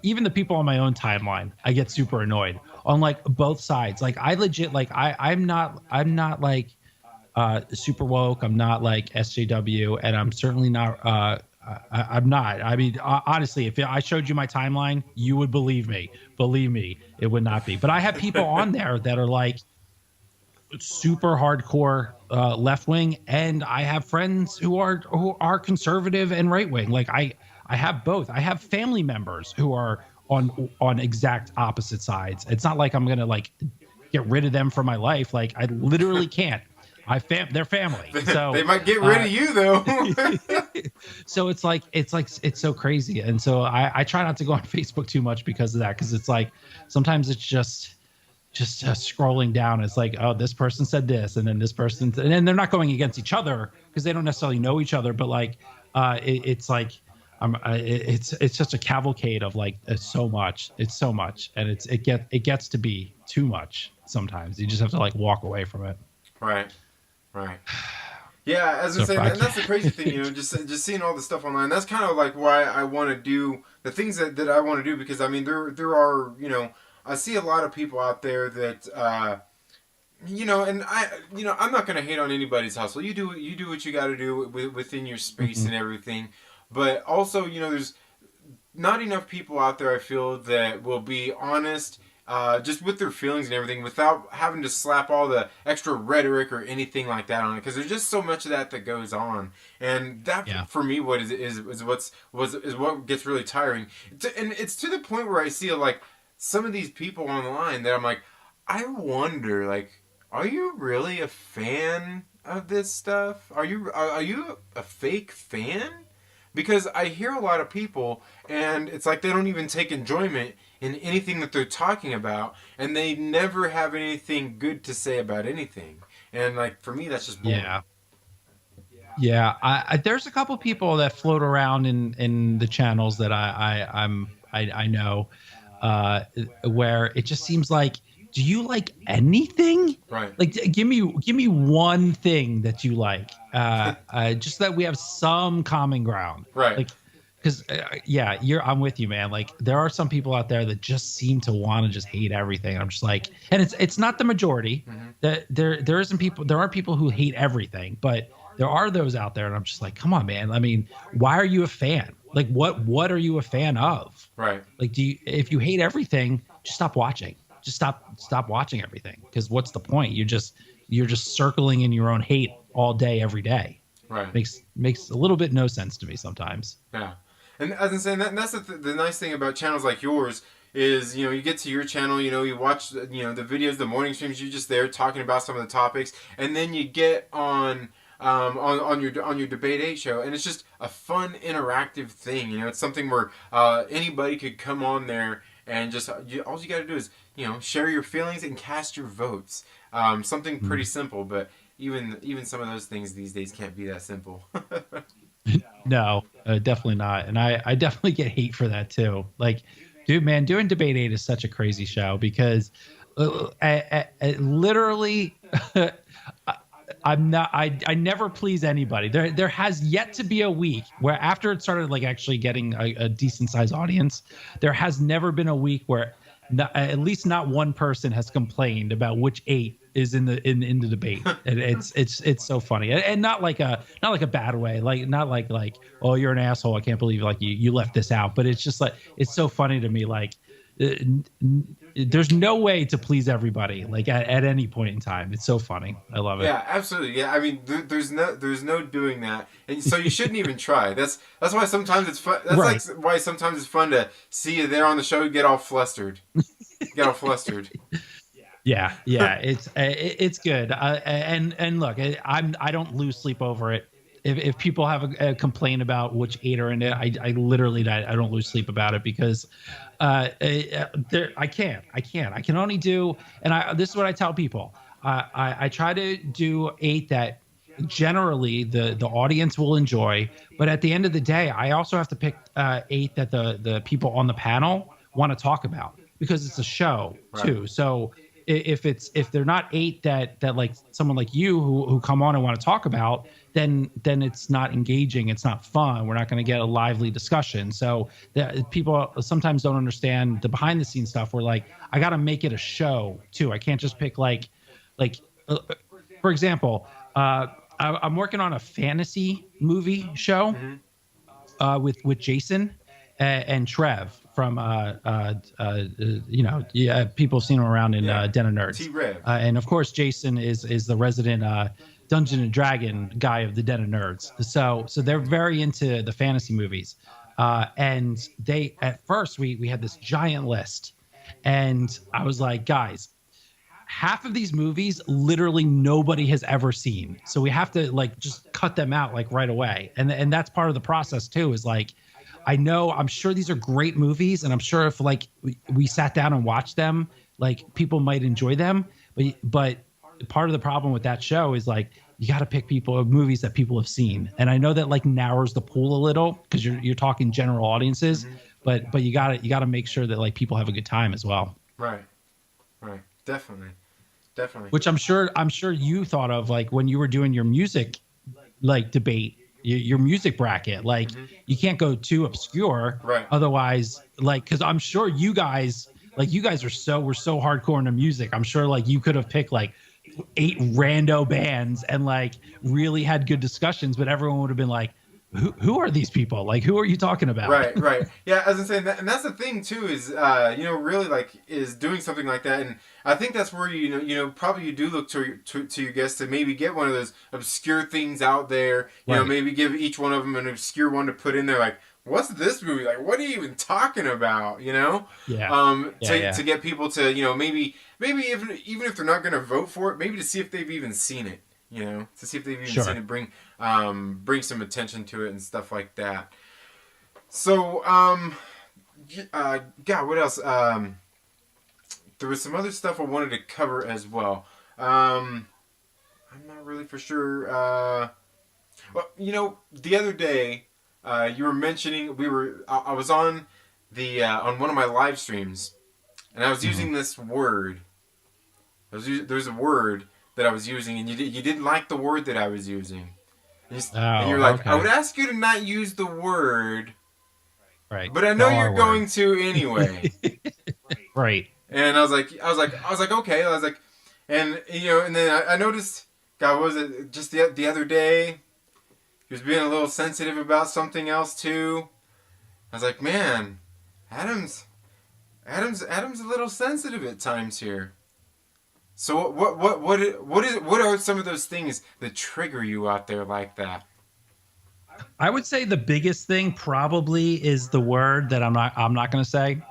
Speaker 2: Even the people on my own timeline, I get super annoyed on like both sides. Like I legit like I'm not like super woke. I'm not like SJW, and I'm certainly not. I'm not. I mean, honestly, if I showed you my timeline, you would believe me. Believe me, it would not be. But I have people on there that are like super hardcore left wing, and I have friends who are conservative and right wing. Like I have both. I have family members who are on exact opposite sides. It's not like I'm gonna like get rid of them from my life. Like I literally can't. They're family.
Speaker 1: They
Speaker 2: So
Speaker 1: might get rid
Speaker 2: uh
Speaker 1: of you though.
Speaker 2: so it's so crazy. And so I try not to go on Facebook too much because of that, because it's like sometimes it's just scrolling down. It's like, oh, this person said this, and then this person, and then they're not going against each other because they don't necessarily know each other, but like it's like it's just a cavalcade of like it's so much, and it gets to be too much sometimes. You just have to like walk away from it.
Speaker 1: Right, right. Yeah, as I
Speaker 2: So
Speaker 1: say,
Speaker 2: for I
Speaker 1: and that's
Speaker 2: can't.
Speaker 1: the crazy thing, just seeing all the stuff online. That's kind of like why I want to do the things that I want to do, because I mean there are I see a lot of people out there that and I'm not gonna hate on anybody's hustle. You do what you got to do within your space
Speaker 2: Mhm.
Speaker 1: and everything, but also there's not enough people out there, I feel, that will be honest just with their feelings and everything without having to slap all the extra rhetoric or anything like that on it, because there's just so much of that that goes on, and that
Speaker 2: Yeah.
Speaker 1: for me what is what gets really tiring. And it's to the point where I see like some of these people online that I'm like, I wonder, like, are you really a fan of this stuff? Are you a fake fan? Because I hear a lot of people, and it's like they don't even take enjoyment in anything that they're talking about, and they never have anything good to say about anything. And like for me, that's just boring.
Speaker 2: Yeah. Yeah, there's a couple people that float around in the channels that I know, uh, where it just seems like, do you like anything?
Speaker 1: Right,
Speaker 2: Like, give me one thing that you like, just that we have some common ground.
Speaker 1: right,
Speaker 2: Like, because yeah, I'm with you, man. Like, there are some people out there that just seem to want to just hate everything. I'm just like, and it's not the majority.
Speaker 1: hmm,
Speaker 2: That there are people who hate everything, but there are those out there, and I'm just like, come on, man. I mean, why are you a fan? Like, what are you a fan of?
Speaker 1: right,
Speaker 2: Like, if you hate everything, just stop watching. Just stop watching everything. Because what's the point? You're just circling in your own hate all day, every day.
Speaker 1: right.
Speaker 2: Makes a little bit no sense to me sometimes.
Speaker 1: Yeah, and as I'm saying, that's the nice thing about channels like yours is you get to your channel, you watch the videos, the morning streams, you're just there talking about some of the topics, and then you get on your debate 8 show, and it's just a fun interactive thing. It's something where anybody could come on there and just all you got to do is share your feelings and cast your votes. Something pretty
Speaker 2: Mm.
Speaker 1: simple, but even some of those things these days can't be that simple.
Speaker 2: No, definitely not. And I definitely get hate for that too. Like, dude, man, doing Debate 8 is such a crazy show because I literally, I, I'm not, I never please anybody. There has yet to be a week where after it started like actually getting a decent sized audience, there has never been a week where at least not one person has complained about which eight is in the debate. And it's so funny, and not like a bad way, like not like oh, you're an asshole, I can't believe like you left this out, but it's just like it's so funny to me, like there's no way to please everybody like at any point in time. It's so funny. I love it.
Speaker 1: Yeah, absolutely. Yeah, I mean, there's no doing that, and so you shouldn't even try. That's why sometimes it's fun. That's
Speaker 2: Right.
Speaker 1: like why sometimes it's fun to see you there on the show, get all flustered, get all flustered.
Speaker 2: Yeah, it's good. And look, I don't lose sleep over it. If people have a complaint about which eight are in it, I literally I don't lose sleep about it because I can only do, and this is what I tell people. I try to do eight that generally the audience will enjoy, but at the end of the day, I also have to pick eight that the people on the panel want to talk about because it's a show
Speaker 1: Right.
Speaker 2: too. So if they're not eight that like someone like you who come on and want to talk about, then it's not engaging, it's not fun, we're not going to get a lively discussion. So people sometimes don't understand the behind the scenes stuff. We're like, I got to make it a show too. I can't just pick like uh, for example, I'm working on a fantasy movie show
Speaker 1: Mm-hmm.
Speaker 2: with Jason and Trev from yeah, people have seen him around in
Speaker 1: Yeah.
Speaker 2: Den of Nerds,
Speaker 1: T-Rev.
Speaker 2: and of course Jason is the resident Dungeon and Dragon guy of the Den of Nerds. So they're very into the fantasy movies, and they at first we had this giant list, and I was like, guys, half of these movies literally nobody has ever seen, so we have to like just cut them out like right away. And that's part of the process too, is like I'm sure these are great movies, and I'm sure if like we sat down and watched them, like people might enjoy them, but part of the problem with that show is like you got to pick movies that people have seen, and I know that like narrows the pool a little because you're talking general audiences,
Speaker 1: Mm-hmm.
Speaker 2: but you gotta make sure that like people have a good time as well.
Speaker 1: Right. Right. Definitely. Definitely.
Speaker 2: Which I'm sure you thought of like when you were doing your music like debate, your music bracket. Like
Speaker 1: Mm-hmm.
Speaker 2: you can't go too obscure,
Speaker 1: Right.
Speaker 2: otherwise, like because I'm sure you guys were so hardcore into music. I'm sure like you could have picked like eight rando bands and like really had good discussions, but everyone would have been like, who are these people? Like, who are you talking about?
Speaker 1: Right, right. Yeah, as I'm saying, and that's the thing too is, really like is doing something like that, and I think that's where probably you do look to your guests to maybe get one of those obscure things out there.
Speaker 2: Right.
Speaker 1: Maybe give each one of them an obscure one to put in there. Like, what's this movie? Like, what are you even talking about?
Speaker 2: Yeah.
Speaker 1: To get people to maybe even if they're not going to vote for it, maybe to see if they've even seen it. To see if they've even
Speaker 2: Sure.
Speaker 1: seen it, bring some attention to it and stuff like that. So, God, what else? There was some other stuff I wanted to cover as well. I'm not really for sure. The other day, you were mentioning I was on on one of my live streams, and I was using this word. There's a word that I was using, and you didn't like the word that I was using. And you're like,
Speaker 2: okay.
Speaker 1: I would ask you to not use the word,
Speaker 2: Right.
Speaker 1: but I know
Speaker 2: The
Speaker 1: you're
Speaker 2: R
Speaker 1: going
Speaker 2: word.
Speaker 1: to anyway.
Speaker 2: Right.
Speaker 1: And I was like, okay. I was like, and and then I noticed, God, what was it just the other day? He was being a little sensitive about something else too. I was like, man, Adam's a little sensitive at times here. So what are some of those things that trigger you out there like that?
Speaker 2: I would say the biggest thing probably is the word that I'm not going to say.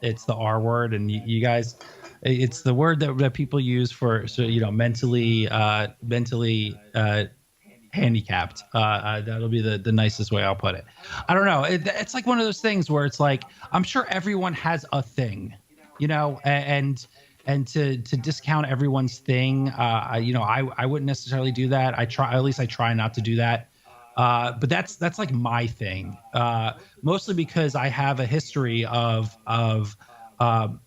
Speaker 2: It's the R word, and you guys, it's the word that people use for mentally handicapped. That'll be the nicest way I'll put it. I don't know. It's like one of those things where it's like I'm sure everyone has a thing, and to discount everyone's thing, I wouldn't necessarily do that. I try not to do that. But that's like my thing, mostly because I have a history of um,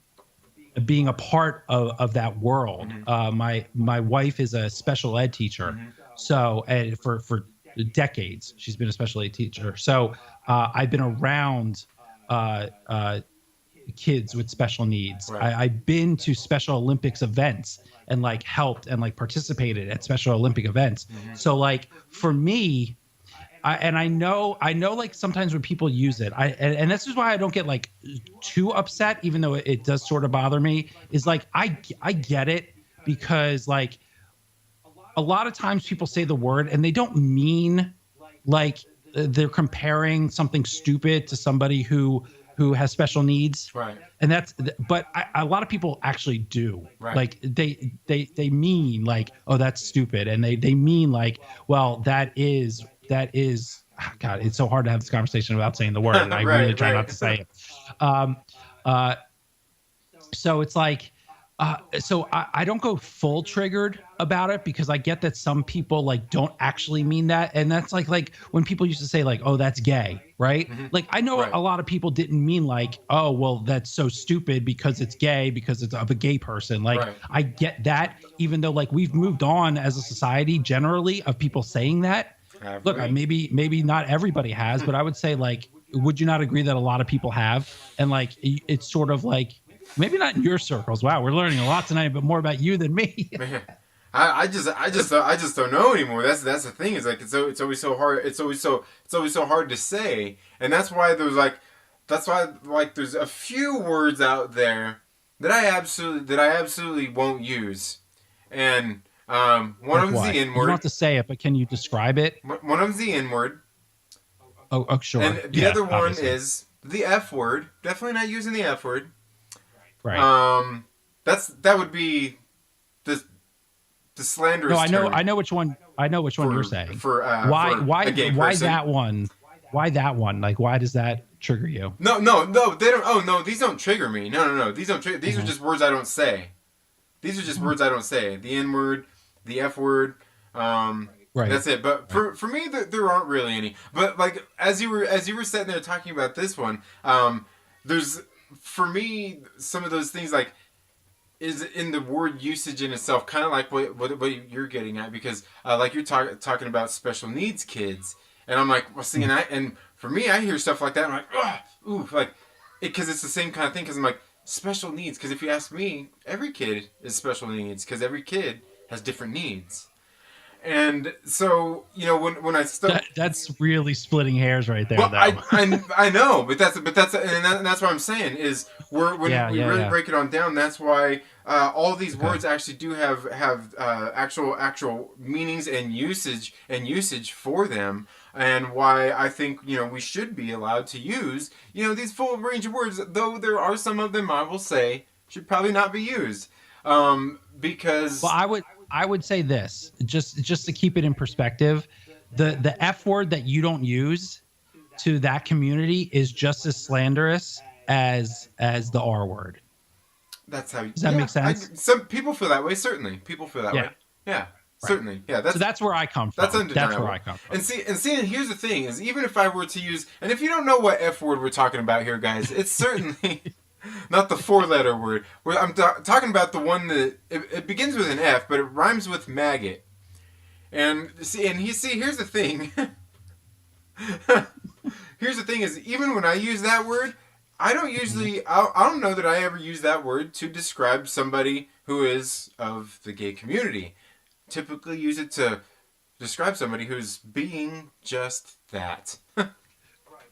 Speaker 2: being a part of that world.
Speaker 1: Mm-hmm.
Speaker 2: My wife is a special ed teacher,
Speaker 1: Mm-hmm.
Speaker 2: so and for decades she's been a special ed teacher. So I've been around uh, uh, kids with special needs.
Speaker 1: Right.
Speaker 2: I've been to Special Olympics events and like helped and like participated at Special Olympic events.
Speaker 1: Mm-hmm.
Speaker 2: So like for me, I know like sometimes when people use it, and this is why I don't get like too upset, even though it does sort of bother me, is like I get it, because like a lot of times people say the word and they don't mean like they're comparing something stupid to somebody who has special needs.
Speaker 1: Right.
Speaker 2: And that's, but a lot of people actually do.
Speaker 1: Right.
Speaker 2: Like they mean like, oh, that's stupid, and they mean like, well, God, it's so hard to have this conversation without saying the word, and I really
Speaker 1: Right.
Speaker 2: try
Speaker 1: Right.
Speaker 2: not to say it. um uh so it's like so I don't go full triggered about it, because I get that some people like don't actually mean that. And that's like when people used to say like, oh, that's gay, right?
Speaker 1: Mm-hmm.
Speaker 2: Like I know
Speaker 1: Right.
Speaker 2: a lot of people didn't mean like, oh, well, that's so stupid because it's gay, because it's of a gay person. Like
Speaker 1: Right.
Speaker 2: I get that, even though like we've moved on as a society generally of people saying that.
Speaker 1: Have
Speaker 2: Look,
Speaker 1: we?
Speaker 2: maybe not everybody has, but I would say like, would you not agree that a lot of people have? And like it's sort of like, maybe not in your circles. Wow, we're learning a lot tonight, but more about you than me.
Speaker 1: Man, I just don't know anymore. That's the thing. Is like it's always so hard. It's always so hard to say, and that's why like there's a few words out there that I absolutely won't use, and one
Speaker 2: Like
Speaker 1: of them's the
Speaker 2: what?
Speaker 1: N
Speaker 2: You don't
Speaker 1: word.
Speaker 2: have to say it, but can you describe it?
Speaker 1: One of them's the N word,
Speaker 2: Oh, sure.
Speaker 1: and the
Speaker 2: Yeah,
Speaker 1: other one
Speaker 2: obviously.
Speaker 1: is the F word. Definitely not using the F word.
Speaker 2: Right.
Speaker 1: That would be the
Speaker 2: No,
Speaker 1: slanderous term
Speaker 2: I know which one. I know which one you're saying.
Speaker 1: for a gay
Speaker 2: Why
Speaker 1: person.
Speaker 2: that one? Why that one? Like, why does that trigger you?
Speaker 1: No, they don't. Oh no, these don't trigger me. No. These don't. These are
Speaker 2: Mhm.
Speaker 1: just words I don't say. These are just words I don't say. The N word, the F word.
Speaker 2: Right.
Speaker 1: That's it. But
Speaker 2: Right.
Speaker 1: for me, there aren't really any. But like as you were sitting there talking about this one, there's for me some of those things like is in the word usage in itself, kind of like what you're getting at, because like you're talking about special needs kids, and I'm like, well, see, and for me, I hear stuff like that, and I'm like, ugh, ooh, like, because it's the same kind of thing. Because I'm like, special needs. Because if you ask me, every kid is special needs. Because every kid has different needs, and so when I start.
Speaker 2: That's really splitting hairs right there,
Speaker 1: Well,
Speaker 2: though.
Speaker 1: I know, but that's what I'm saying is when we really
Speaker 2: Yeah.
Speaker 1: break it on down. That's why all these
Speaker 2: Okay.
Speaker 1: words actually do have actual meanings and usage for them, and why I think we should be allowed to use these full range of words. Though there are some of them I will say should probably not be used,
Speaker 2: Well,
Speaker 1: because
Speaker 2: I would say this, just to keep it in perspective, the F word that you don't use to that community is just as slanderous as the R word.
Speaker 1: that's how.
Speaker 2: Does that make sense?
Speaker 1: Some people feel that way. Certainly, people feel that way.
Speaker 2: Yeah.
Speaker 1: Yeah,
Speaker 2: Right.
Speaker 1: certainly. Yeah,
Speaker 2: So that's where I come
Speaker 1: that's
Speaker 2: from. That's where
Speaker 1: undeniable.
Speaker 2: I come from.
Speaker 1: And here's the thing: is even if I were to use, and if you don't know what F word we're talking about here, guys, it's certainly not the four-letter word. I'm talking about the one that it begins with an F, but it rhymes with maggot. And here's the thing. Here's the thing: is even when I use that word, I don't
Speaker 2: Mhm.
Speaker 1: usually. I don't know that I ever use that word to describe somebody who is of the gay community. Typically, use it to describe somebody who's being just that.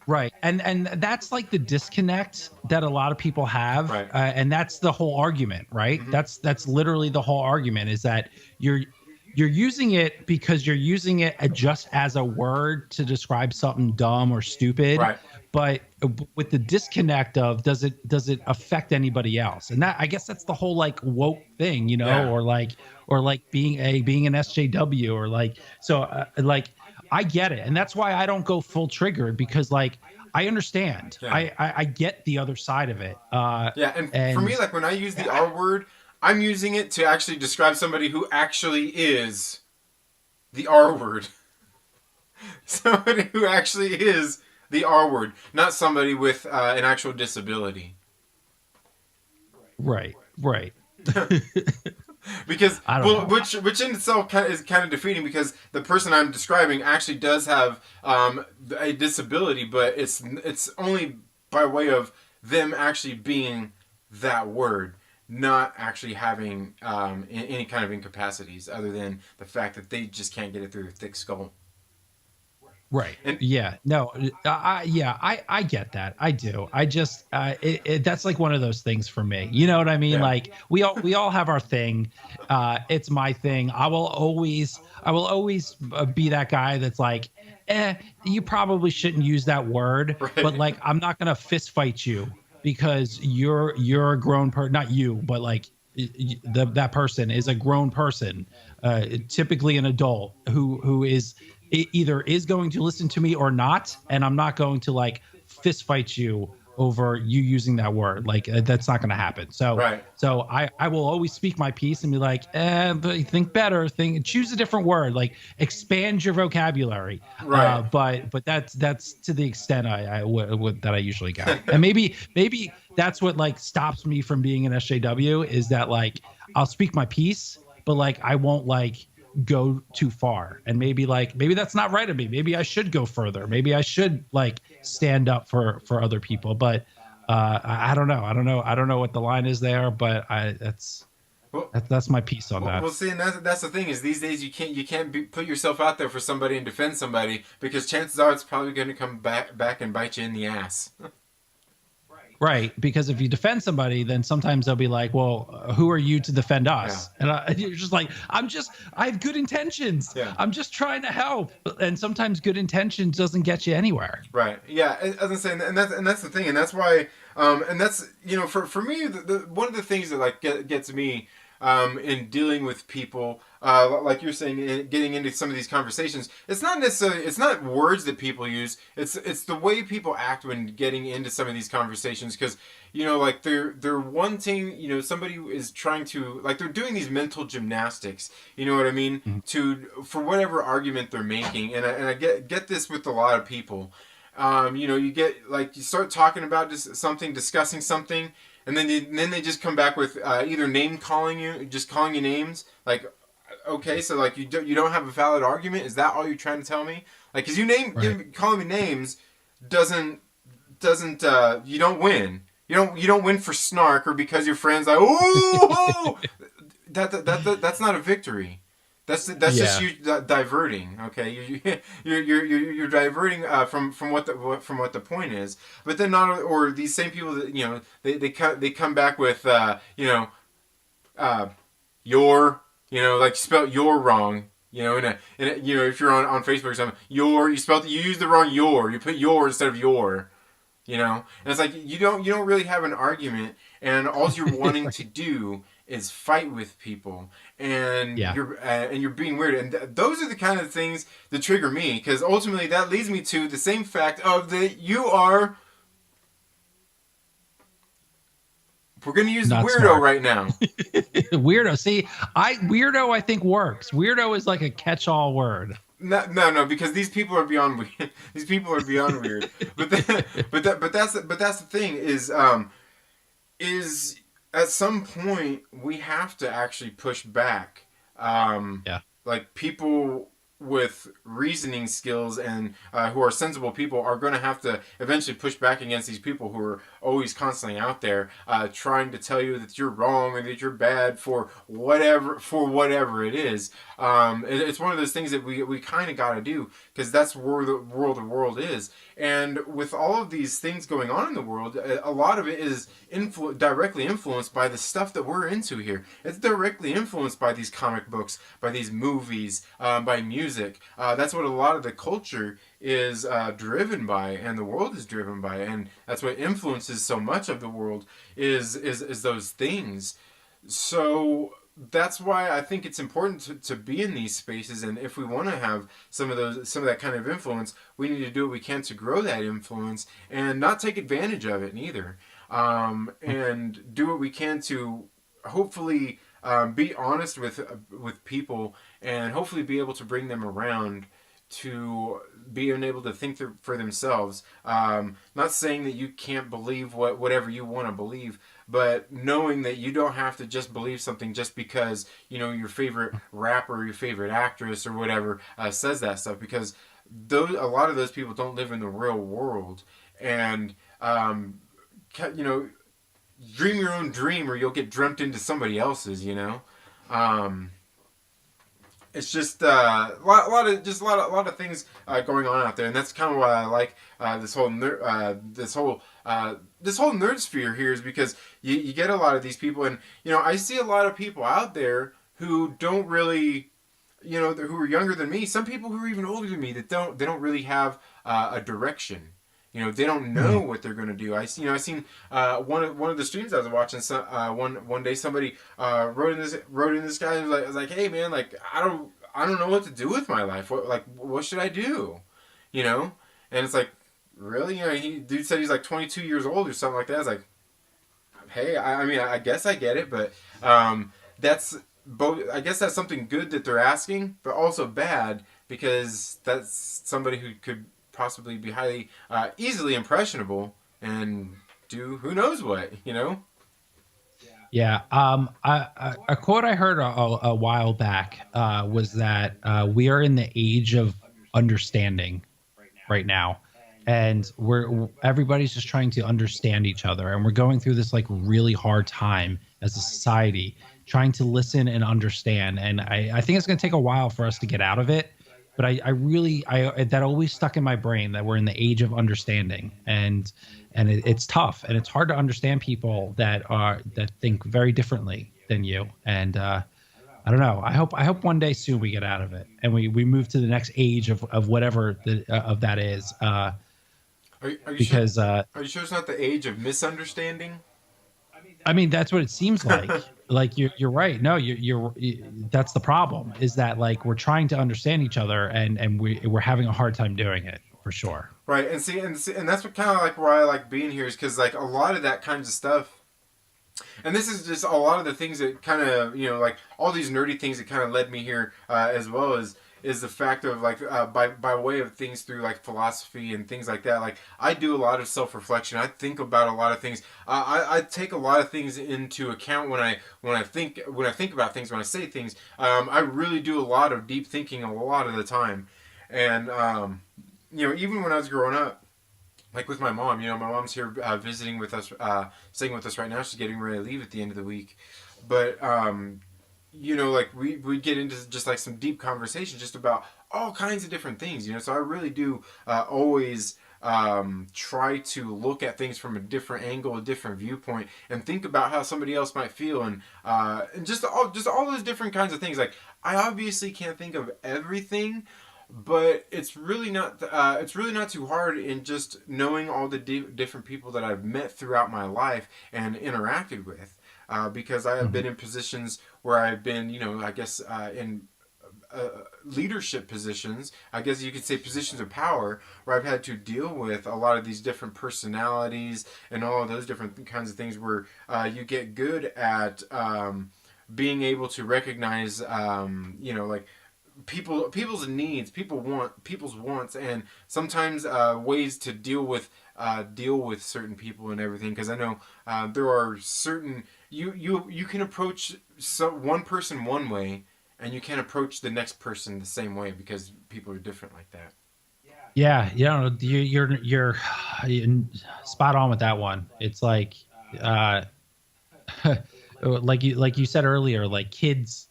Speaker 2: Right. And that's like the disconnect that a lot of people have.
Speaker 1: Right.
Speaker 2: And that's the whole argument, right?
Speaker 1: Mm-hmm.
Speaker 2: That's literally the whole argument, is that you're using it because you're using it just as a word to describe something dumb or stupid.
Speaker 1: Right.
Speaker 2: But with the disconnect of, does it affect anybody else? And that, I guess that's the whole like woke thing,
Speaker 1: Yeah.
Speaker 2: or like being an SJW, or like, so like I get it. And that's why I don't go full triggered, because like I understand.
Speaker 1: Yeah.
Speaker 2: I get the other side of it.
Speaker 1: Yeah, and for me,
Speaker 2: And
Speaker 1: like when I use the R word, I'm using it to actually describe somebody who actually is the R word. Somebody who actually is the R word, not somebody with an actual disability.
Speaker 2: Right, right.
Speaker 1: Because
Speaker 2: I don't
Speaker 1: well,
Speaker 2: know.
Speaker 1: which in itself is kind of defeating because the person I'm describing actually does have a disability, but it's only by way of them actually being that word, not actually having any kind of incapacities other than the fact that they just can't get it through their thick skull.
Speaker 2: Right.
Speaker 1: And
Speaker 2: Yeah. No. I get that. I do. I just that's like one of those things for me. You know what I mean?
Speaker 1: yeah,
Speaker 2: Like we all have our thing. It's my thing. I will always be that guy that's like, you probably shouldn't use that word, but
Speaker 1: right,
Speaker 2: like I'm not gonna fist fight you because you're a grown person. Not you, but like that person is a grown person, typically an adult who is either is going to listen to me or not, and I'm not going to like fist fight you over you using that word. Like that's not going to happen. So
Speaker 1: right,
Speaker 2: so I will always speak my piece and be like, but think better, think choose a different word, like expand your vocabulary.
Speaker 1: right.
Speaker 2: But that's to the extent that I usually go. And maybe that's what like stops me from being an SJW is that like I'll speak my piece, but like I won't like go too far, and maybe that's not right of me. Maybe I should go further. Maybe I should like stand up for other people. But I don't know. I don't know what the line is there, but I
Speaker 1: Well,
Speaker 2: that's my piece on
Speaker 1: well,
Speaker 2: that.
Speaker 1: see, and that's the thing is these days you can't put yourself out there for somebody and defend somebody because chances are it's probably going to come back and bite you in the ass.
Speaker 2: Right, because if you defend somebody, then sometimes they'll be like, "Well, who are you to defend
Speaker 1: Yeah,
Speaker 2: us?" And you're just like, I have good intentions.
Speaker 1: yeah,
Speaker 2: I'm just trying to help." And sometimes good intentions doesn't get you anywhere.
Speaker 1: right. Yeah, as I'm saying, and that's the thing, and that's why, and that's for me one of the things that like gets me in dealing with people, like you're saying, getting into some of these conversations. It's not words that people use. It's the way people act when getting into some of these conversations because like they're wanting somebody is trying to like they're doing these mental gymnastics. You know what I mean?
Speaker 2: Mhm.
Speaker 1: To for whatever argument they're making, and I get this with a lot of people. You get like you start talking about just something, discussing something, and then they just come back with either name calling you, just calling you names. Like, okay, so like you don't have a valid argument. Is that all you're trying to tell me? Like, cause
Speaker 2: Right.
Speaker 1: calling me names doesn't you don't win. You don't win for snark or because your friends like oh that's not a victory. That's just
Speaker 2: Yeah.
Speaker 1: you diverting. Okay, you're diverting from what the point is. But then not or these same people that they come back with uh, your like you spelled your wrong. If you're on Facebook or something, you use the wrong your. You put your instead of your. And it's like you don't really have an argument, and all you're wanting to do is fight with people, and
Speaker 2: Yeah.
Speaker 1: you're being weird, and those are the kind of things that trigger me because ultimately that leads me to the same fact of that you are. We're gonna use the
Speaker 2: Not
Speaker 1: weirdo
Speaker 2: smart.
Speaker 1: right now.
Speaker 2: Weirdo. See, I think works. Weirdo is like a catch-all word.
Speaker 1: No, no, no, because these people are beyond weird. These people are beyond weird. But that's the thing is at some point we have to actually push back. Um,
Speaker 2: Yeah.
Speaker 1: like people with reasoning skills and who are sensible people are going to have to eventually push back against these people who are always constantly out there trying to tell you that you're wrong or that you're bad for whatever it is. It's one of those things that we kind of got to do because that's where the world is. And with all of these things going on in the world, a lot of it is directly influenced by the stuff that we're into here. It's directly influenced by these comic books, by these movies, by music. That's what a lot of the culture is driven by, and the world is driven by, and that's what influences so much of the world is those things. So that's why I think it's important to be in these spaces, and if we want to have some of that kind of influence, we need to do what we can to grow that influence and not take advantage of it neither, and do what we can to hopefully be honest with people and hopefully be able to bring them around to being able to think for themselves. Not saying that you can't believe whatever you want to believe, but knowing that you don't have to just believe something just because your favorite rapper, or your favorite actress, or whatever says that stuff. Because a lot of those people don't live in the real world, and you know, dream your own dream, or you'll get dreamt into somebody else's. Um, it's just a lot of things going on out there, and that's kind of why I like this whole nerd sphere here, is because you get a lot of these people, and I see a lot of people out there who don't really, who are younger than me. Some people who are even older than me that they don't really have a direction. They don't know
Speaker 2: Right.
Speaker 1: what they're going to do. I seen one of the streams I was watching. One day somebody wrote in this guy, and was like, hey man, like I don't know what to do with my life. What should I do? You know, and it's like, really, dude said he's like 22 years old or something like that. I was like, hey, I mean, I guess I get it, but that's both. I guess that's something good that they're asking, but also bad, because that's somebody who could possibly be highly easily impressionable and do who knows what.
Speaker 2: Yeah. A quote I heard a while back was that we are in the age of understanding right now, and everybody's just trying to understand each other, and we're going through this like really hard time as a society, trying to listen and understand. And I think it's going to take a while for us to get out of it. But I really, that always stuck in my brain, that we're in the age of understanding, and it's tough, and it's hard to understand people that think very differently than you. And I don't know. I hope one day soon we get out of it, and we move to the next age of whatever of that is.
Speaker 1: Are you sure?
Speaker 2: Because
Speaker 1: Are you sure it's not the age of misunderstanding?
Speaker 2: I mean, that's what it seems like. Like you're right. No, that's the problem, is that like we're trying to understand each other, and we're having a hard time doing it, for sure.
Speaker 1: Right, and that's what kind of like why I like being here, is because like a lot of that kinds of stuff, and this is just a lot of the things that kind of like all these nerdy things that kind of led me here, as well as is the fact of like by way of things through like philosophy and things like that. Like I do a lot of self reflection. I think about a lot of things. I take a lot of things into account when I think about things, when I say things. I really do a lot of deep thinking a lot of the time, and even when I was growing up, like with my mom, my mom's here visiting with us, staying with us right now. She's getting ready to leave at the end of the week, but like we get into just like some deep conversation just about all kinds of different things. So I really do always try to look at things from a different angle, a different viewpoint, and think about how somebody else might feel, and just all those different kinds of things. Like I obviously can't think of everything, but it's really not too hard in just knowing all the different people that I've met throughout my life and interacted with, because I have
Speaker 2: Mhm.
Speaker 1: been in positions where I've been, I guess, in leadership positions, I guess you could say positions of power, where I've had to deal with a lot of these different personalities and all of those different kinds of things, where you get good at being able to recognize, like people's needs, people's wants, and sometimes ways to deal with certain people and everything. Because I know there are certain you can approach one person one way, and you can't approach the next person the same way, because people are different like that.
Speaker 2: Yeah, you're spot on with that one. It's like, uh, like you said earlier, like kids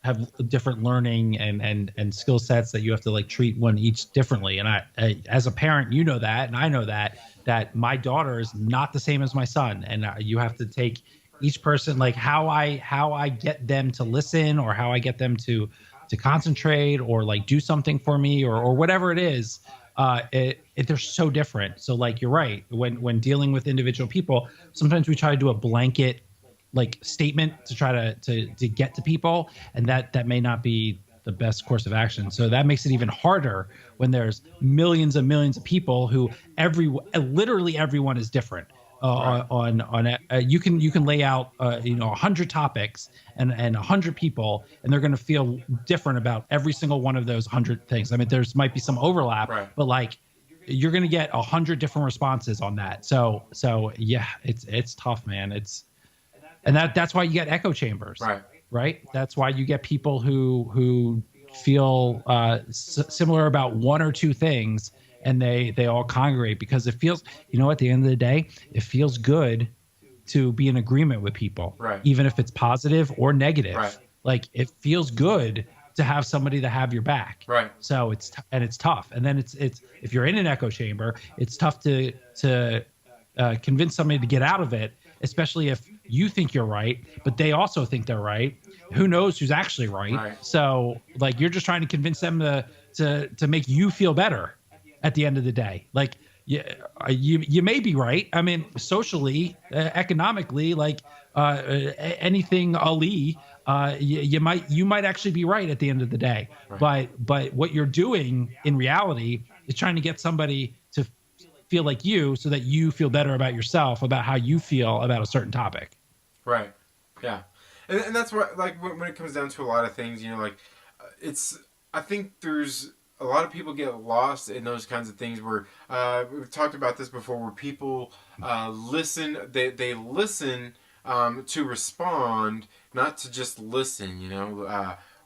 Speaker 2: have different learning and skill sets that you have to like treat one each differently. And I as a parent, that, and I know that my daughter is not the same as my son, and you have to take each person, like how I get them to listen, or how I get them to concentrate, or like do something for me, or whatever it is. They're so different. So like you're right, when dealing with individual people, sometimes we try to do a blanket like statement to try to get to people, and that may not be the best course of action. So that makes it even harder when there's millions and millions of people who literally everyone is different.
Speaker 1: Right.
Speaker 2: You can lay out 100 topics and 100 people, and they're going to feel different about every single one of those 100 things. I mean, there's might be some overlap,
Speaker 1: Right.
Speaker 2: but like you're going to get 100 different responses on that. So yeah, it's tough, man. It's and that's why you get echo chambers,
Speaker 1: Right.
Speaker 2: right? That's why you get people who feel similar about one or two things, and they all congregate because it feels, at the end of the day, it feels good to be in agreement with people,
Speaker 1: Right.
Speaker 2: even if it's positive or
Speaker 1: Right.
Speaker 2: negative. Like it feels good to have somebody to have your back.
Speaker 1: Right.
Speaker 2: So it's tough, and then it's if you're in an echo chamber, it's tough to convince somebody to get out of it, especially if you think you're right, but they also think they're right. Who knows who's actually right?
Speaker 1: Right.
Speaker 2: So like you're just trying to convince them to make you feel better at the end of the day. Like you may be right. I mean, socially, economically, like anything Ali, you might actually be right at the end of the day.
Speaker 1: Right.
Speaker 2: But what you're doing in reality is trying to get somebody to feel like you, so that you feel better about yourself, about how you feel about a certain topic.
Speaker 1: Right. Yeah. And that's what, like, when it comes down to a lot of things, like, it's, I think there's a lot of people get lost in those kinds of things where, we've talked about this before, where people listen, they listen to respond, not to just listen,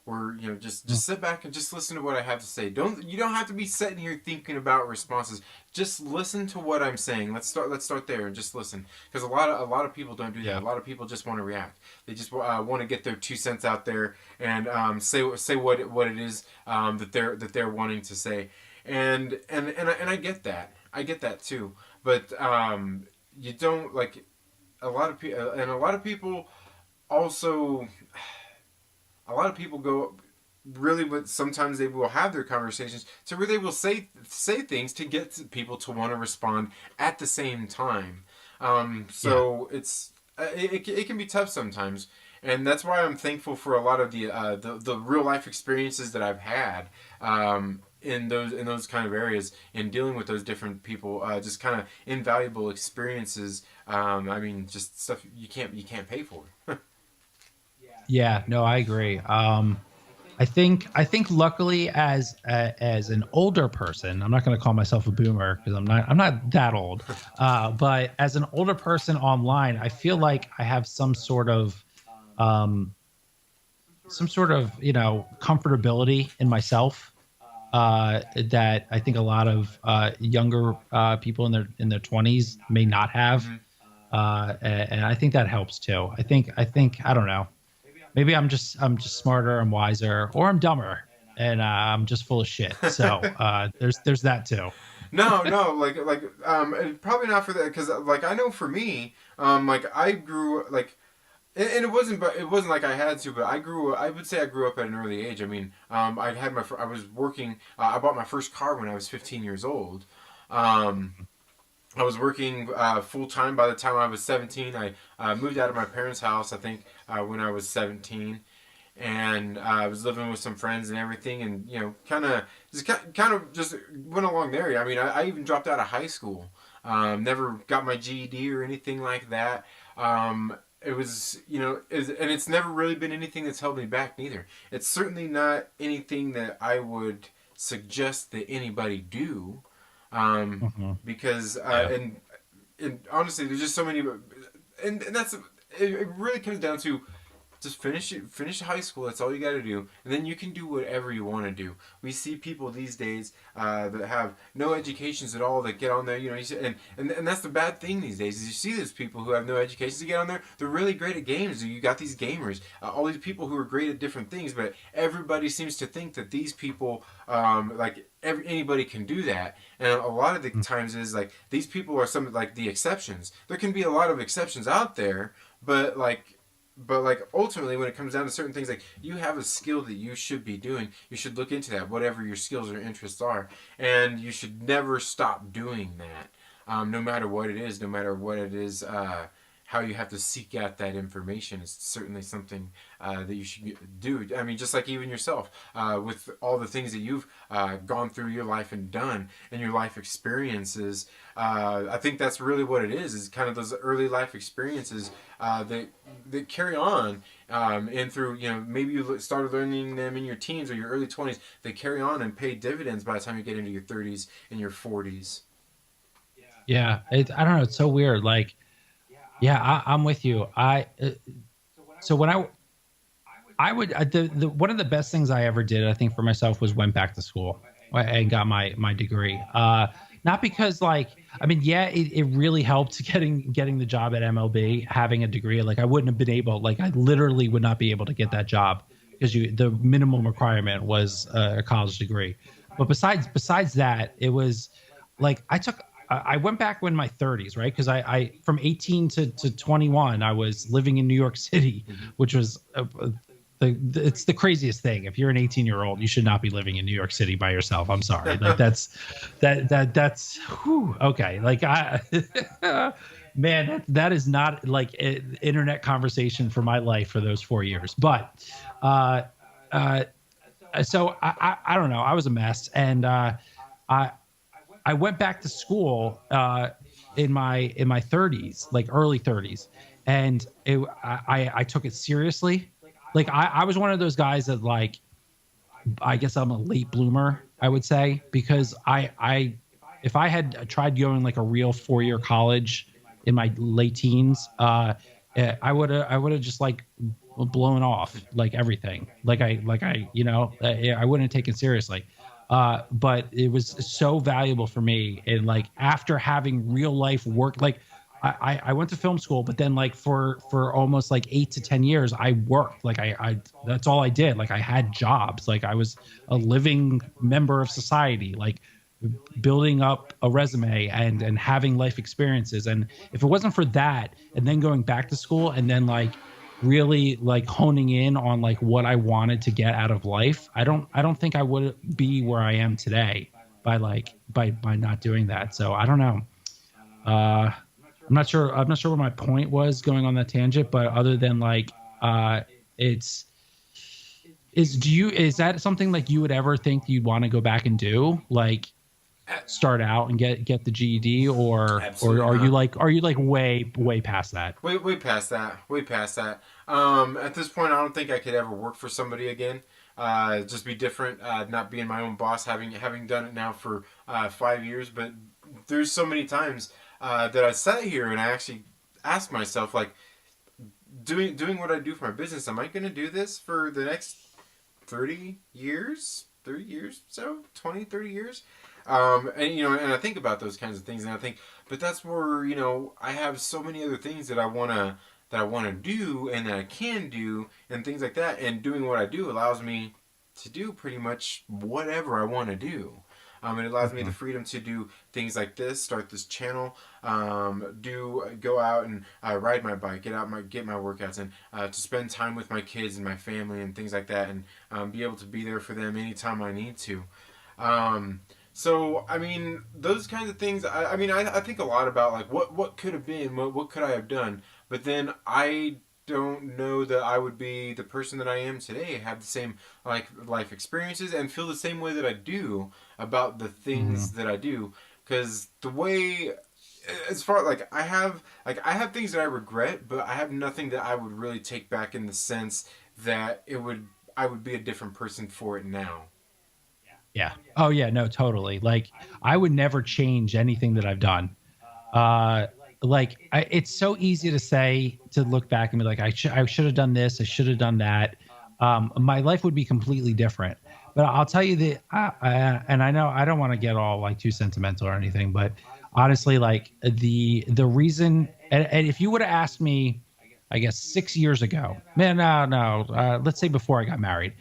Speaker 1: or just sit back and just listen to what I have to say. You don't have to be sitting here thinking about responses. Just listen to what I'm saying. Let's start there and just listen, because a lot of people don't do that.
Speaker 2: Yeah.
Speaker 1: A lot of people just want to react. They just want to get their 2 cents out there and say what it is that they're wanting to say, and I get that. I get that too. But you don't, like, a lot of people, and a lot of people also, a lot of people go really, but sometimes they will have their conversations to where they will say things to get people to want to respond at the same time.
Speaker 2: Yeah.
Speaker 1: So it can be tough sometimes, and that's why I'm thankful for a lot of the real life experiences that I've had in those kind of areas, in dealing with those different people. Just kind of invaluable experiences. I mean, just stuff you can't pay for.
Speaker 2: Yeah, no, I agree. I think luckily, as an older person, I'm not going to call myself a boomer because I'm not that old. But as an older person online, I feel like I have um, some sort of comfortability in myself, that I think a lot of younger people in their 20s may not have.
Speaker 1: Mm-hmm.
Speaker 2: And I think that helps too. I think I don't know. Maybe I'm just smarter, I'm wiser, or I'm dumber, and I'm just full of shit. So there's that too.
Speaker 1: No, no, and probably not for that, because, like, I know for me, like, I grew, like, and it wasn't like I had to, but I would say I grew up at an early age. I mean, I was working. I bought my first car when I was 15 years old. Um, I was working full time by the time I was 17. I moved out of my parents' house, I think, when I was 17, and I was living with some friends and everything, and kind of just went along there. I mean, I even dropped out of high school. Never got my GED or anything like that. It was, and it's never really been anything that's held me back, neither. It's certainly not anything that I would suggest that anybody do,
Speaker 2: Hmm.
Speaker 1: because
Speaker 2: Yeah.
Speaker 1: and honestly, there's just so many, and it really comes down to just finish high school. That's all you got to do, and then you can do whatever you want to do. We see people these days that have no educations at all that get on there. And that's the bad thing these days is you see these people who have no educations to get on there. They're really great at games. You got these gamers, all these people who are great at different things, but everybody seems to think that these people, anybody can do that. And a lot of the times is like these people are some, like, the exceptions. There can be a lot of exceptions out there, but ultimately, when it comes down to certain things, like, you have a skill that you should be doing, you should look into that, whatever your skills or interests are, and you should never stop doing that, no matter what it is, how you have to seek out that information is certainly something that you should do. I mean, just like even yourself, with all the things that you've gone through your life and done and your life experiences, I think that's really what it is kind of those early life experiences that carry on and through, maybe you started learning them in your teens or your early 20s. They carry on and pay dividends by the time you get into your 30s and your 40s.
Speaker 2: Yeah, I don't know. It's so weird. Like, yeah, I'm with you. So when I would the one of the best things I ever did, I think, for myself was went back to school and got my degree. Not because, like, I mean, yeah, it really helped getting the job at MLB, having a degree. Like, I wouldn't have been able, like, I literally would not be able to get that job because the minimum requirement was a college degree. But besides that, it was like I went back in my 30s, right? Because I from 18 to 21, I was living in New York City, which was it's the craziest thing. If you're an 18-year-old, you should not be living in New York City by yourself. I'm sorry. Like, that's whew, okay. Like, I man, that is not like an internet conversation for my life for those 4 years. But uh, uh, so I don't know. I was a mess, and I I went back to school in my 30s, like early 30s, and I took it seriously. Like, I was one of those guys that, like, I guess I'm a late bloomer, I would say, because I if I had tried going like a real 4-year college in my late teens, I would have just like blown off like everything. I wouldn't have taken seriously. But it was so valuable for me. And like, after having real life work, like, I went to film school, but then, like, for almost like 8 to 10 years, I worked. Like, I that's all I did. Like, I had jobs. Like, I was a living member of society, like building up a resume and having life experiences. And if it wasn't for that, and then going back to school, and then, like, really like honing in on like what I wanted to get out of life, I don't think I would be where I am today by not doing that. So I don't know. I'm not sure what my point was going on that tangent, but other than, like, it's is that something like you would ever think you'd want to go back and do, like start out and get the GED, or
Speaker 1: Absolutely not.
Speaker 2: are you like way past that?
Speaker 1: Way past that. Way past that. At this point, I don't think I could ever work for somebody again. Just be different. Not being my own boss, having done it now for 5 years. But there's so many times that I sat here and I actually asked myself, like, doing what I do for my business. Am I going to do this for the next 30 years? 30 years, so 20, 30 years. And I think about those kinds of things, and I think, but that's where I have so many other things that I want to do and that I can do and things like that. And doing what I do allows me to do pretty much whatever I want to do. It allows me the
Speaker 2: Mhm.
Speaker 1: freedom to do things like this, start this channel, do go out and ride my bike, get my workouts in, to spend time with my kids and my family and things like that, and be able to be there for them anytime I need to. Um, so I mean, those kinds of things. I mean, I think a lot about, like, what could have been, what could I have done, but then I don't know that I would be the person that I am today, have the same like life experiences, and feel the same way that I do about the things
Speaker 2: Mhm.
Speaker 1: that I do. Because the way, as far like I have things that I regret, but I have nothing that I would really take back in the sense that I would be a different person for it now.
Speaker 2: Yeah. Oh yeah, no, totally. Like, I would never change anything that I've done. Uh it's so easy to say, to look back and be like, I should have done this, I should have done that. My life would be completely different. But I'll tell you that, and I know I don't want to get all like too sentimental or anything, but honestly, like, the reason, and if you would have asked me, I guess 6 years ago, man, no, let's say before I got married,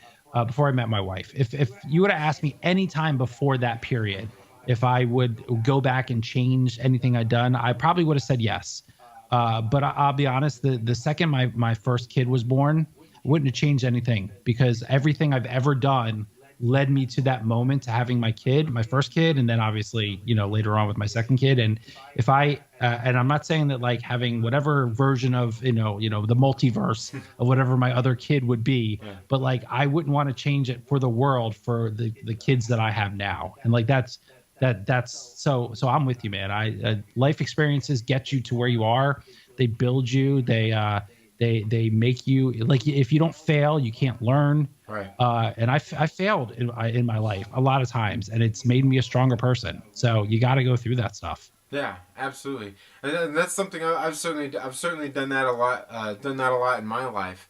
Speaker 2: before I met my wife, if you would have asked me any time before that period if I would go back and change anything I'd done, I probably would have said yes. But I'll be honest, the second my first kid was born, I wouldn't have changed anything, because everything I've ever done led me to that moment, to having my kid, my first kid, and then obviously, later on with my second kid. And if I and I'm not saying that like having whatever version of the multiverse of whatever my other kid would be,
Speaker 1: Yeah.
Speaker 2: but like I wouldn't want to change it for the world for the kids that I have now. And like that's so I'm with you, man. Life experiences get you to where you are. They build you. They make you, like, if you don't fail, you can't learn.
Speaker 1: Right.
Speaker 2: And I failed in my life a lot of times, and it's made me a stronger person. So you got to go through that stuff.
Speaker 1: Yeah, absolutely, and that's something I've certainly done that a lot. Done that a lot in my life,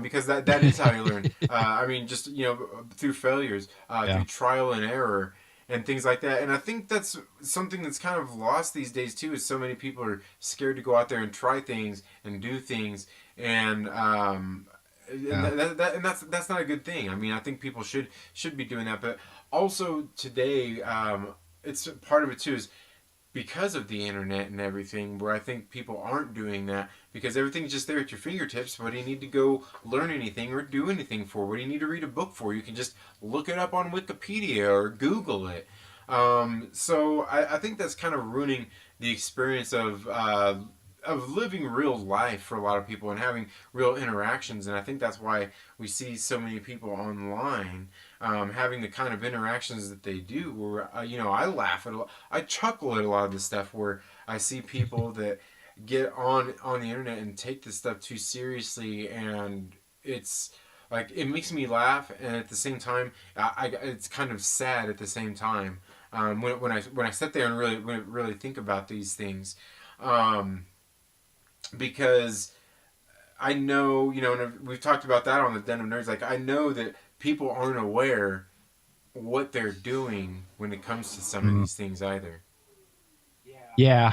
Speaker 1: because that is how you learn. I mean, just through failures,
Speaker 2: Yeah.
Speaker 1: through trial and error, and things like that. And I think that's something that's kind of lost these days too. Is so many people are scared to go out there and try things and do things, and
Speaker 2: Yeah.
Speaker 1: and that's not a good thing. I mean, I think people should be doing that, but also today, it's part of it too is because of the internet and everything, where I think people aren't doing that because everything's just there at your fingertips. What do you need to go learn anything or do anything for? What do you need to read a book for? You can just look it up on Wikipedia or Google it. So I think that's kind of ruining the experience of living real life for a lot of people and having real interactions. And I think that's why we see so many people online having the kind of interactions that they do. Where I laugh at I chuckle at a lot of the stuff where I see people that get on the internet and take this stuff too seriously, and it's like it makes me laugh, and at the same time, it's kind of sad at the same time. When I sit there and really think about these things, um, because I know, and we've talked about that on the Den of Nerds. Like, I know that people aren't aware what they're doing when it comes to some of
Speaker 2: Mm.
Speaker 1: these things either.
Speaker 2: Yeah.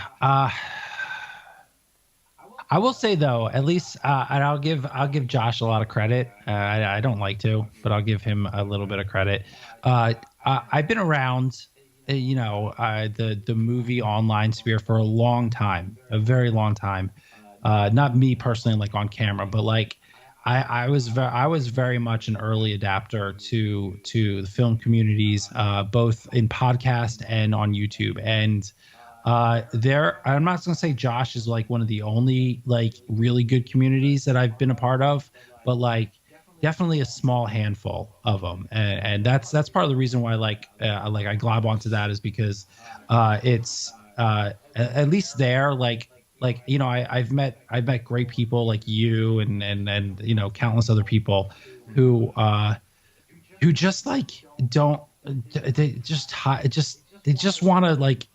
Speaker 2: I will say though, at least, and I'll give Josh a lot of credit. I don't like to, but I'll give him a little bit of credit. I've been around, the movie online sphere for a long time, a very long time. Not me personally, like on camera, but like I was very much an early adapter to the film communities, both in podcast and on YouTube. And I'm not going to say Josh is like one of the only like really good communities that I've been a part of, but like definitely a small handful of them. And that's part of the reason why like I glob onto that, is because it's at least there, I've met great people like you and countless other people who just like don't, they just want to like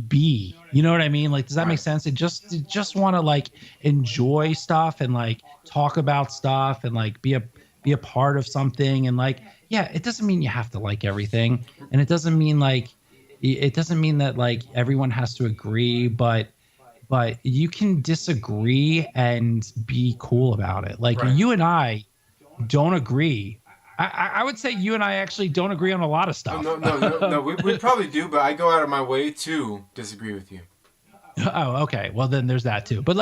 Speaker 2: be, you know what I mean? Like, does that make
Speaker 1: Right.
Speaker 2: sense? They just want to like enjoy stuff and like talk about stuff and like be a part of something. And like, yeah, it doesn't mean you have to like everything, and it doesn't mean that like everyone has to agree, but you can disagree and be cool about it. Like,
Speaker 1: Right.
Speaker 2: you and I don't agree. I would say you and I actually don't agree on a lot of
Speaker 1: Oh,
Speaker 2: stuff.
Speaker 1: no, no, no, no. We probably do, but I go out of my way to disagree with you.
Speaker 2: Oh, okay. Well, then there's that too. But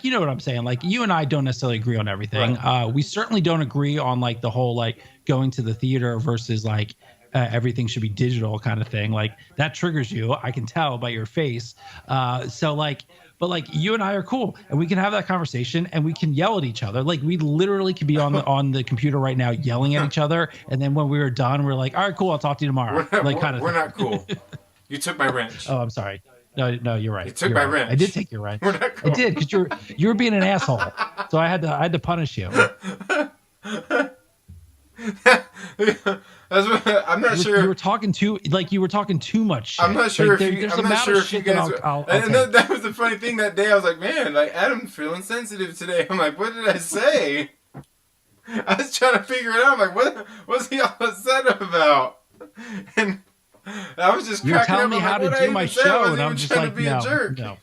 Speaker 2: you know what I'm saying? Like, you and I don't necessarily agree on everything.
Speaker 1: Right.
Speaker 2: We certainly don't agree on like the whole like going to the theater versus like everything should be digital kind of thing. Like, that triggers you. I can tell by your face. So like, but like, you and I are cool, and we can have that conversation, and we can yell at each other. Like, we literally could be on the computer right now yelling at each other, and then when we were done, we're like, all right, cool, I'll talk to you tomorrow,
Speaker 1: We're not,
Speaker 2: like,
Speaker 1: we're,
Speaker 2: kind of
Speaker 1: we're
Speaker 2: thing.
Speaker 1: not cool. You took my wrench.
Speaker 2: Oh, I'm sorry. No, no, you're
Speaker 1: You
Speaker 2: right.
Speaker 1: took
Speaker 2: You're
Speaker 1: my
Speaker 2: right. I did
Speaker 1: wrench.
Speaker 2: take your wrench.
Speaker 1: We're not
Speaker 2: I
Speaker 1: cool.
Speaker 2: did, because you were being an asshole. So I had to punish you.
Speaker 1: I'm not
Speaker 2: You were
Speaker 1: sure.
Speaker 2: talking too much
Speaker 1: I'm
Speaker 2: shit.
Speaker 1: not sure
Speaker 2: Like,
Speaker 1: if you.
Speaker 2: there's
Speaker 1: I'm
Speaker 2: a
Speaker 1: not
Speaker 2: amount
Speaker 1: sure
Speaker 2: of
Speaker 1: if you
Speaker 2: shit that
Speaker 1: guys.
Speaker 2: I'll
Speaker 1: And
Speaker 2: take.
Speaker 1: that was the funny thing that day. I was like, man, like Adam's feeling sensitive today. I'm like, what did I say? I was trying to figure it out. I'm like, what's he all upset about? And I was just
Speaker 2: You were
Speaker 1: cracking
Speaker 2: telling
Speaker 1: up.
Speaker 2: me
Speaker 1: I'm
Speaker 2: how
Speaker 1: like,
Speaker 2: to
Speaker 1: what did I
Speaker 2: do my
Speaker 1: even say? I
Speaker 2: show,
Speaker 1: wasn't
Speaker 2: and
Speaker 1: even
Speaker 2: I'm just
Speaker 1: trying to
Speaker 2: like,
Speaker 1: be a
Speaker 2: no,
Speaker 1: jerk.
Speaker 2: no.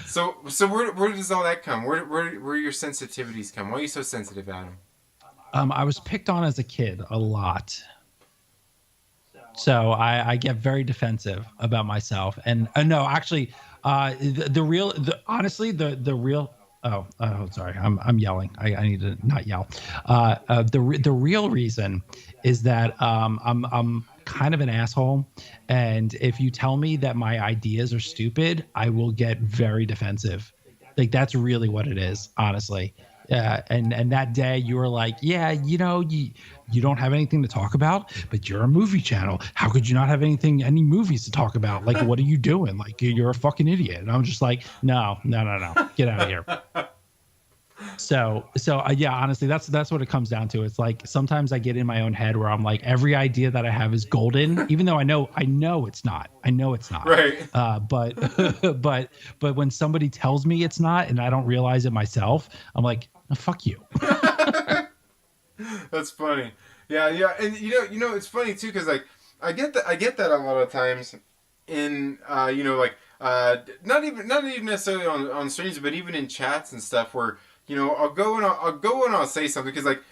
Speaker 1: So where does all that come? Where your sensitivities come? Why are you so sensitive, Adam?
Speaker 2: I was picked on as a kid a lot, so I get very defensive about myself. And no, actually, honestly, the real. Sorry. I'm yelling. I need to not yell. The real reason is that I'm kind of an asshole, and if you tell me that my ideas are stupid, I will get very defensive. Like that's really what it is, honestly. And that day you were like, yeah, you don't have anything to talk about, but you're a movie channel. How could you not have any movies to talk about? Like, what are you doing? Like, you're a fucking idiot. And I'm just like, no, no, no, no, get out of here. So yeah, honestly, that's what it comes down to. It's like sometimes I get in my own head where I'm like, every idea that I have is golden, even though I know it's not. I know it's not.
Speaker 1: Right.
Speaker 2: But but when somebody tells me it's not, and I don't realize it myself, I'm like, oh, fuck you.
Speaker 1: That's funny. Yeah, yeah, and it's funny too because like I get that a lot of times in like not even necessarily on streams, but even in chats and stuff where I'll go and I'll say something because like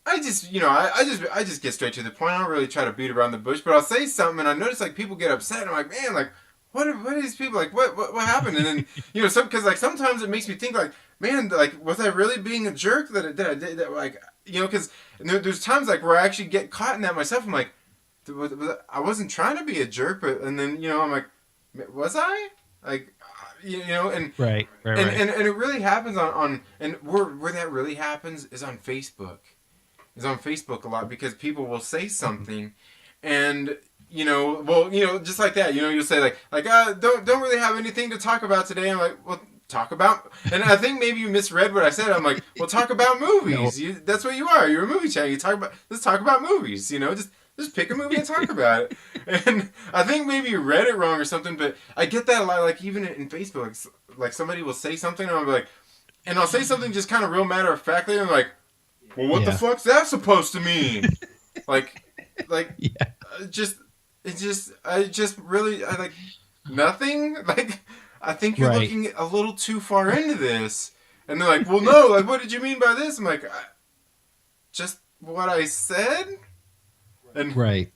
Speaker 1: I just I just get straight to the point. I don't really try to beat around the bush, but I'll say something and I notice like people get upset. And I'm like, man, like what are these people like? What happened? And then because like sometimes it makes me think like, man, like was I really being a jerk that I did that like because there's times like where I actually get caught in that myself. I'm like, I wasn't trying to be a jerk, but and then I'm like, was I like and
Speaker 2: Right.
Speaker 1: and it really happens on and where that really happens is on Facebook. Is on Facebook a lot because people will say something and just like that, you'll say like don't really have anything to talk about today. I'm like, well, talk about, and I think maybe you misread what I said. I'm like, well, talk about movies. No. That's what you are. You're a movie channel. Let's talk about movies. Just pick a movie and talk about it. And I think maybe you read it wrong or something, but I get that a lot. Like even in Facebook, like somebody will say something, and I'll be like, and I'll say something just kind of real matter of factly, and I'm like, well, what the fuck's that supposed to mean? like
Speaker 2: yeah.
Speaker 1: I just really like nothing. Like I think you're looking a little too far into this, and they're like, well, no, like what did you mean by this? I'm like, just what I said. And
Speaker 2: right.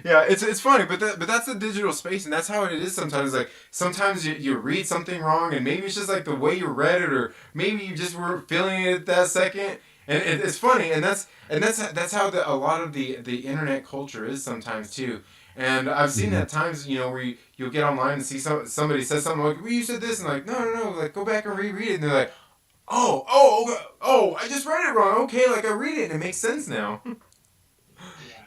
Speaker 1: Yeah, it's funny, but that's the digital space, and that's how it is sometimes. Like sometimes you read something wrong, and maybe it's just like the way you read it, or maybe you just were feeling it at that second. And it's funny, and that's how a lot of the internet culture is sometimes too. And I've seen that times, where you'll get online and see somebody says something like, well, you said this, and like, no, like go back and reread it, and they're like, oh, I just read it wrong. Okay, like I read it and it makes sense now.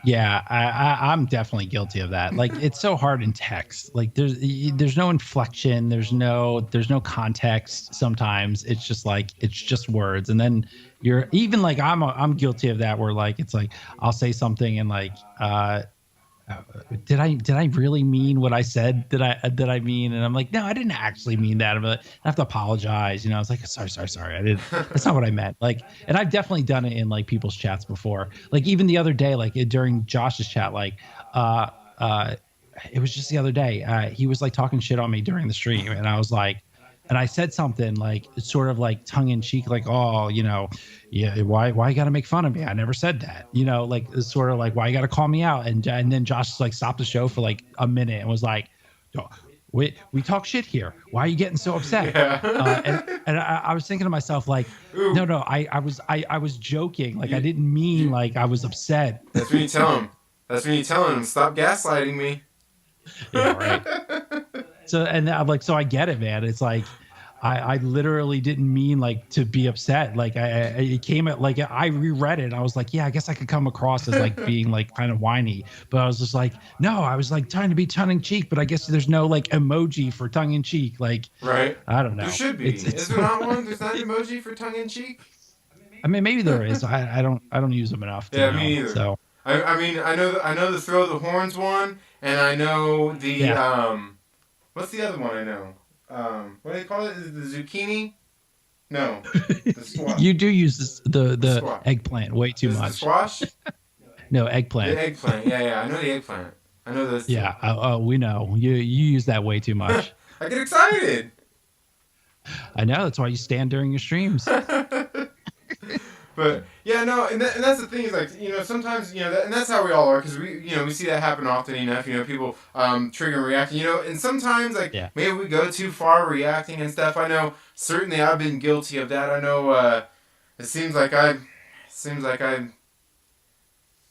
Speaker 2: Yeah, I'm definitely guilty of that. Like it's so hard in text. Like there's no inflection, there's no context. Sometimes it's just words, and then you're even like I'm guilty of that. Where like it's like I'll say something and like did I really mean what I said? Did I mean? And I'm like, no, I didn't actually mean that. I'm like, I have to apologize. I was like, sorry. I didn't. That's not what I meant. Like, and I've definitely done it in like people's chats before. Like even the other day, like during Josh's chat, like, it was just the other day. He was like talking shit on me during the stream, and I was like. And I said something like sort of like tongue in cheek, like, oh, yeah, why you got to make fun of me? I never said that, like it's sort of like why you got to call me out. And then Josh just like stopped the show for like a minute and was like, we talk shit here. Why are you getting so upset?
Speaker 1: Yeah.
Speaker 2: And I was thinking to myself like, ooh. No, I was joking. Like I didn't mean like I was upset.
Speaker 1: That's when you tell him. That's when you tell him, stop gaslighting me.
Speaker 2: Yeah, right. So and I'm like, so I get it, man. It's like I literally didn't mean like to be upset. Like it came at like I reread it. And I was like, yeah, I guess I could come across as like being like kind of whiny, but I was just like, no, I was like trying to be tongue in cheek, but I guess there's no like emoji for tongue in cheek. Like,
Speaker 1: right?
Speaker 2: I don't know.
Speaker 1: There should be. Is there not one? There's not an emoji for tongue in cheek.
Speaker 2: I mean, maybe there is. I don't use them enough.
Speaker 1: Yeah, me either. So I mean, I know the throw the horns one, and I know the what's the other one I know? What do they call it? Is it the zucchini? No, the squash.
Speaker 2: You do use the eggplant way too much.
Speaker 1: The squash?
Speaker 2: No, eggplant.
Speaker 1: The eggplant. Yeah. I know the eggplant. I know those.
Speaker 2: Yeah. We know. You use that way too much.
Speaker 1: I get excited.
Speaker 2: I know. That's why you stand during your streams.
Speaker 1: But But yeah, no, and that's the thing is like sometimes and that's how we all are because we see that happen often enough. People trigger and reacting. And sometimes like
Speaker 2: Yeah.
Speaker 1: maybe we go too far reacting and stuff. I know certainly I've been guilty of that. I know it seems like I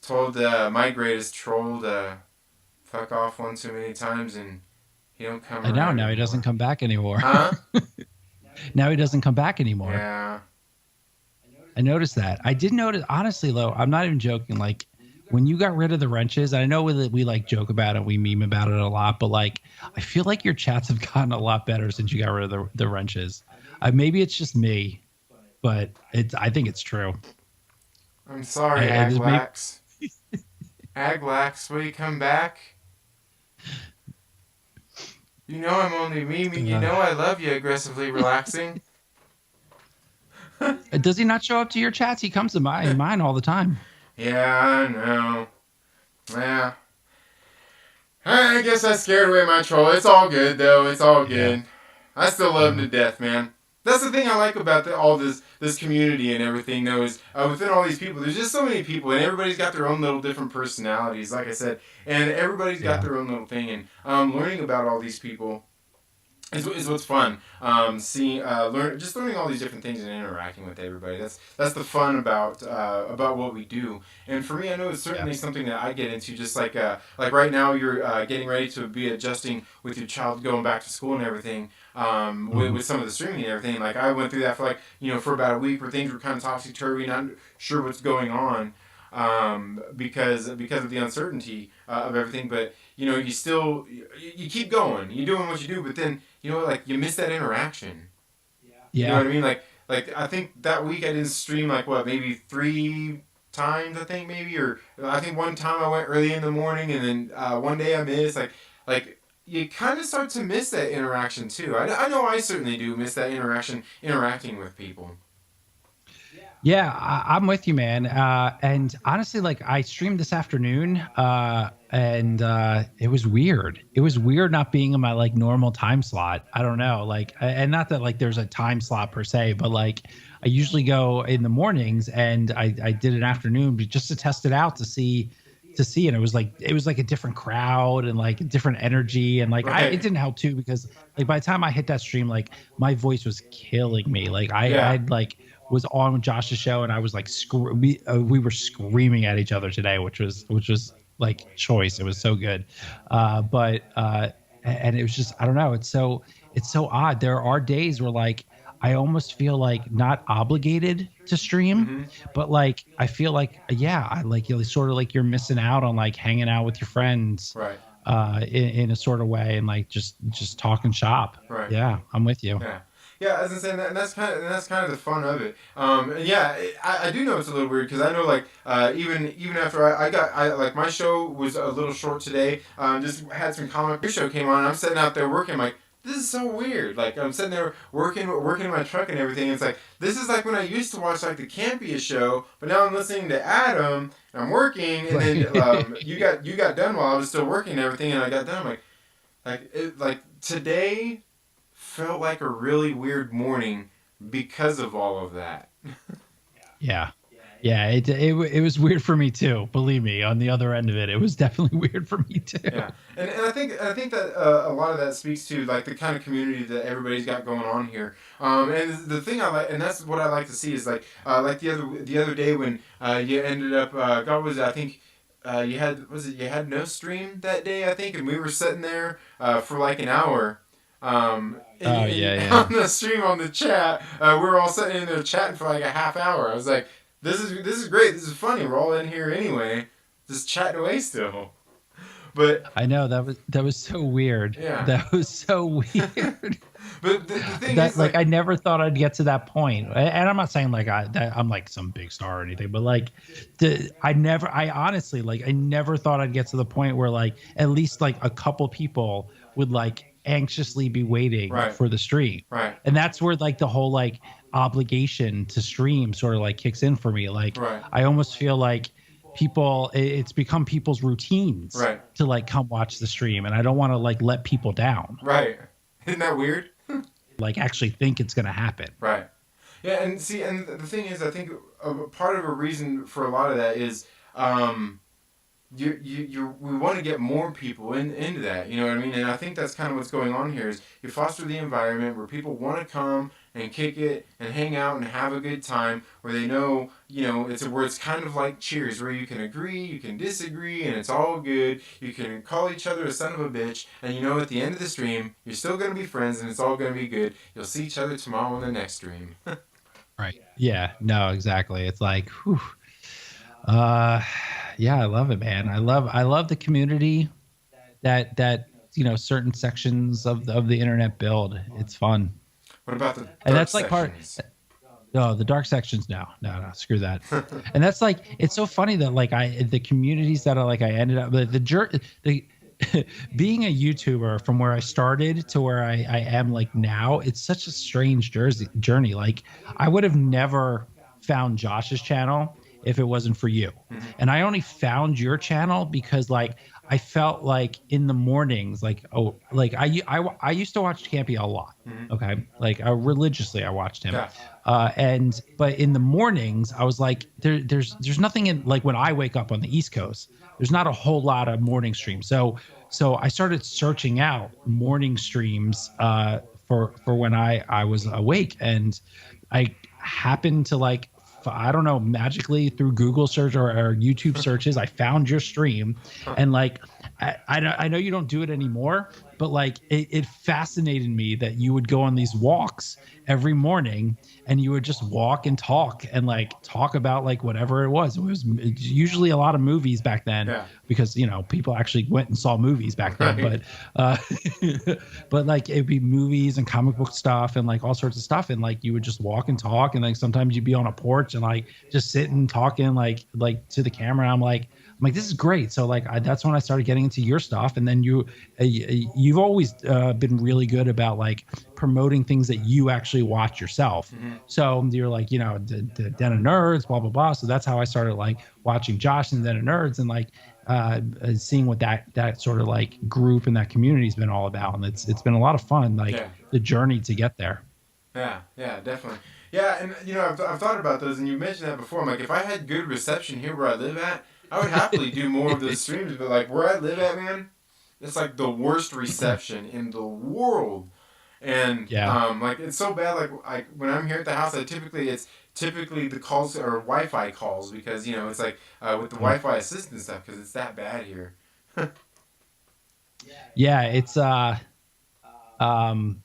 Speaker 1: told my greatest troll to fuck off one too many times and he don't come
Speaker 2: I know
Speaker 1: around
Speaker 2: now he doesn't
Speaker 1: anymore.
Speaker 2: come back anymore.
Speaker 1: Huh?
Speaker 2: Now he doesn't come back anymore.
Speaker 1: Yeah.
Speaker 2: I noticed that. I did notice, honestly, though, I'm not even joking. Like, when you got rid of the wrenches, I know we like joke about it, we meme about it a lot, but like, I feel like your chats have gotten a lot better since you got rid of the wrenches. Maybe it's just me, but I think it's true.
Speaker 1: I'm sorry,
Speaker 2: There's maybe,
Speaker 1: Aglax. Aglax, will you come back? You know I'm only memeing. You know I love you, aggressively relaxing.
Speaker 2: does he not show up to your chats? He comes to mine all the time.
Speaker 1: Yeah, I know. Yeah. I guess I scared away my troll. It's all good, though. It's all
Speaker 2: Yeah.
Speaker 1: good. I still love him to death, man. That's the thing I like about all this community and everything, though, is within all these people, there's just so many people, and everybody's got their own little different personalities, like I said, and everybody's got
Speaker 2: Yeah.
Speaker 1: their own little thing, and learning about all these people is what's fun. Seeing, learning all these different things and interacting with everybody. That's the fun about what we do. And for me, I know it's certainly something that I get into. Just like right now, you're getting ready to be adjusting with your child going back to school and everything. With some of the streaming and everything, like I went through that for for about a week where things were kind of topsy turvy, not sure what's going on. Because of the uncertainty of everything, but you keep going, you're doing what you do, but then like you miss that interaction. You know
Speaker 2: Yeah.
Speaker 1: what I mean? Like I think that week I didn't stream like what maybe 3 times I think maybe or I think one time I went early in the morning and then one day I missed like you kind of start to miss that interaction too. I know I certainly do miss that interacting with people.
Speaker 2: Yeah, I'm with you, man. And honestly, like I streamed this afternoon, and it was weird. It was weird not being in my like normal time slot. I don't know, like, and not that like there's a time slot per se, but like I usually go in the mornings, and I did an afternoon just to test it out to see, and it was like a different crowd and like a different energy, and like it
Speaker 1: Right.
Speaker 2: didn't help too because like by the time I hit that stream, like my voice was killing me. Like
Speaker 1: Yeah.
Speaker 2: I'd like was on Josh's show, and I was like, we were screaming at each other today, which was like choice. It was so good, and it was just I don't know. It's so odd. There are days where like I almost feel like not obligated to stream,
Speaker 1: Mm-hmm.
Speaker 2: but like I feel like yeah, I like sort of like you're missing out on like hanging out with your friends,
Speaker 1: Right.
Speaker 2: in a sort of way, and like just talking shop.
Speaker 1: Right.
Speaker 2: Yeah, I'm with you.
Speaker 1: Yeah, yeah. As I said, and that's kind of the fun of it. And yeah, I do know it's a little weird because I know like even after I like my show was a little short today. Just had some comic book show came on. And I'm sitting out there working. I'm like, this is so weird. Like I'm sitting there working in my truck and everything. And it's like this is like when I used to watch like the Campia show, but now I'm listening to Adam. And I'm working, and then you got done while I was still working and everything, and I got done. I'm like today felt like a really weird morning because of all of that.
Speaker 2: Yeah. Yeah, it was weird for me too. Believe me, on the other end of it, it was definitely weird for me too.
Speaker 1: Yeah, and I think that a lot of that speaks to like the kind of community that everybody's got going on here. And the thing I like, and that's what I like to see is like the other day when you ended up God was it, I think. You had no stream that day I think and we were sitting there for like an hour
Speaker 2: Oh yeah, yeah.
Speaker 1: on the stream on the chat we were all sitting in there chatting for like a half hour. I was like this is great. This is funny. We're all in here anyway, just chatting away still. But
Speaker 2: I know that was so weird.
Speaker 1: yeah,
Speaker 2: That was so weird.
Speaker 1: but the thing
Speaker 2: That
Speaker 1: is
Speaker 2: like
Speaker 1: like
Speaker 2: I never thought I'd get to that point. And I'm not saying like I'm like some big star or anything, but like I honestly like I never thought I'd get to the point where like at least like a couple people would like anxiously be waiting
Speaker 1: right,
Speaker 2: for the stream.
Speaker 1: right,
Speaker 2: And that's where like the whole like obligation to stream sort of like kicks in for me. Like
Speaker 1: right,
Speaker 2: I almost feel like it's become people's routines
Speaker 1: right,
Speaker 2: to like come watch the stream, and I don't want to like let people down,
Speaker 1: right. Isn't that weird?
Speaker 2: like actually think it's going to happen.
Speaker 1: Right. Yeah, and see, and the thing is, I think part of a reason for a lot of that is, um, we want to get more people into that. You know what I mean? And I think that's kind of what's going on here. Is you foster the environment where people want to come and kick it and hang out and have a good time, where they know, it's where it's kind of like Cheers, where you can agree, you can disagree, and it's all good. You can call each other a son of a bitch, and at the end of the stream, you're still gonna be friends, and it's all gonna be good. You'll see each other tomorrow on the next stream.
Speaker 2: Right. Yeah. No, exactly. It's like, whew. Uh, yeah, I love it, man. I love the community that certain sections of the internet build. It's fun.
Speaker 1: What about the
Speaker 2: And
Speaker 1: dark
Speaker 2: that's like part.
Speaker 1: sections?
Speaker 2: No, the dark sections. No, screw that. And that's like, it's so funny that like the communities that are like, I ended up the being a YouTuber from where I started to where I am like now, it's such a strange journey. Like I would have never found Josh's channel if it wasn't for you.
Speaker 1: Mm-hmm.
Speaker 2: And I only found your channel because like I felt like in the mornings, like, oh, like I used to watch Campy a lot.
Speaker 1: Mm-hmm.
Speaker 2: Okay. Like religiously I watched him.
Speaker 1: Yeah.
Speaker 2: But in the mornings I was like, there's nothing in, like when I wake up on the East Coast, there's not a whole lot of morning streams. So I started searching out morning streams for when I was awake, and I happened to like, I don't know, magically through Google search or YouTube searches, I found your stream, and like I know you don't do it anymore, but like it fascinated me that you would go on these walks every morning and you would just walk and talk and like talk about like whatever it was. It was usually a lot of movies back then,
Speaker 1: Yeah.
Speaker 2: because people actually went and saw movies back then.
Speaker 1: Right.
Speaker 2: But like it'd be movies and comic book stuff and like all sorts of stuff, and like you would just walk and talk, and like sometimes you'd be on a porch and like just sitting talking like to the camera. And I'm like, this is great. So like that's when I started getting into your stuff. And then you've always been really good about like promoting things that you actually watch yourself.
Speaker 1: Mm-hmm.
Speaker 2: So you're like, the Den of Nerds, blah blah blah. So that's how I started like watching Josh and Den of Nerds, and like seeing what that sort of like group and that community has been all about. And it's been a lot of fun, like
Speaker 1: Yeah.
Speaker 2: the journey to get there.
Speaker 1: Yeah, definitely. Yeah, and I've thought about those, and you mentioned that before. I'm like, if I had good reception here where I live at, I would happily do more of those streams. But like where I live at, man, it's like the worst reception in the world. And
Speaker 2: Yeah.
Speaker 1: like it's so bad. Like when I'm here at the house, it's typically the calls are Wi-Fi calls, because it's like with the Wi-Fi assistant stuff, because it's that bad here.
Speaker 2: Yeah, it's um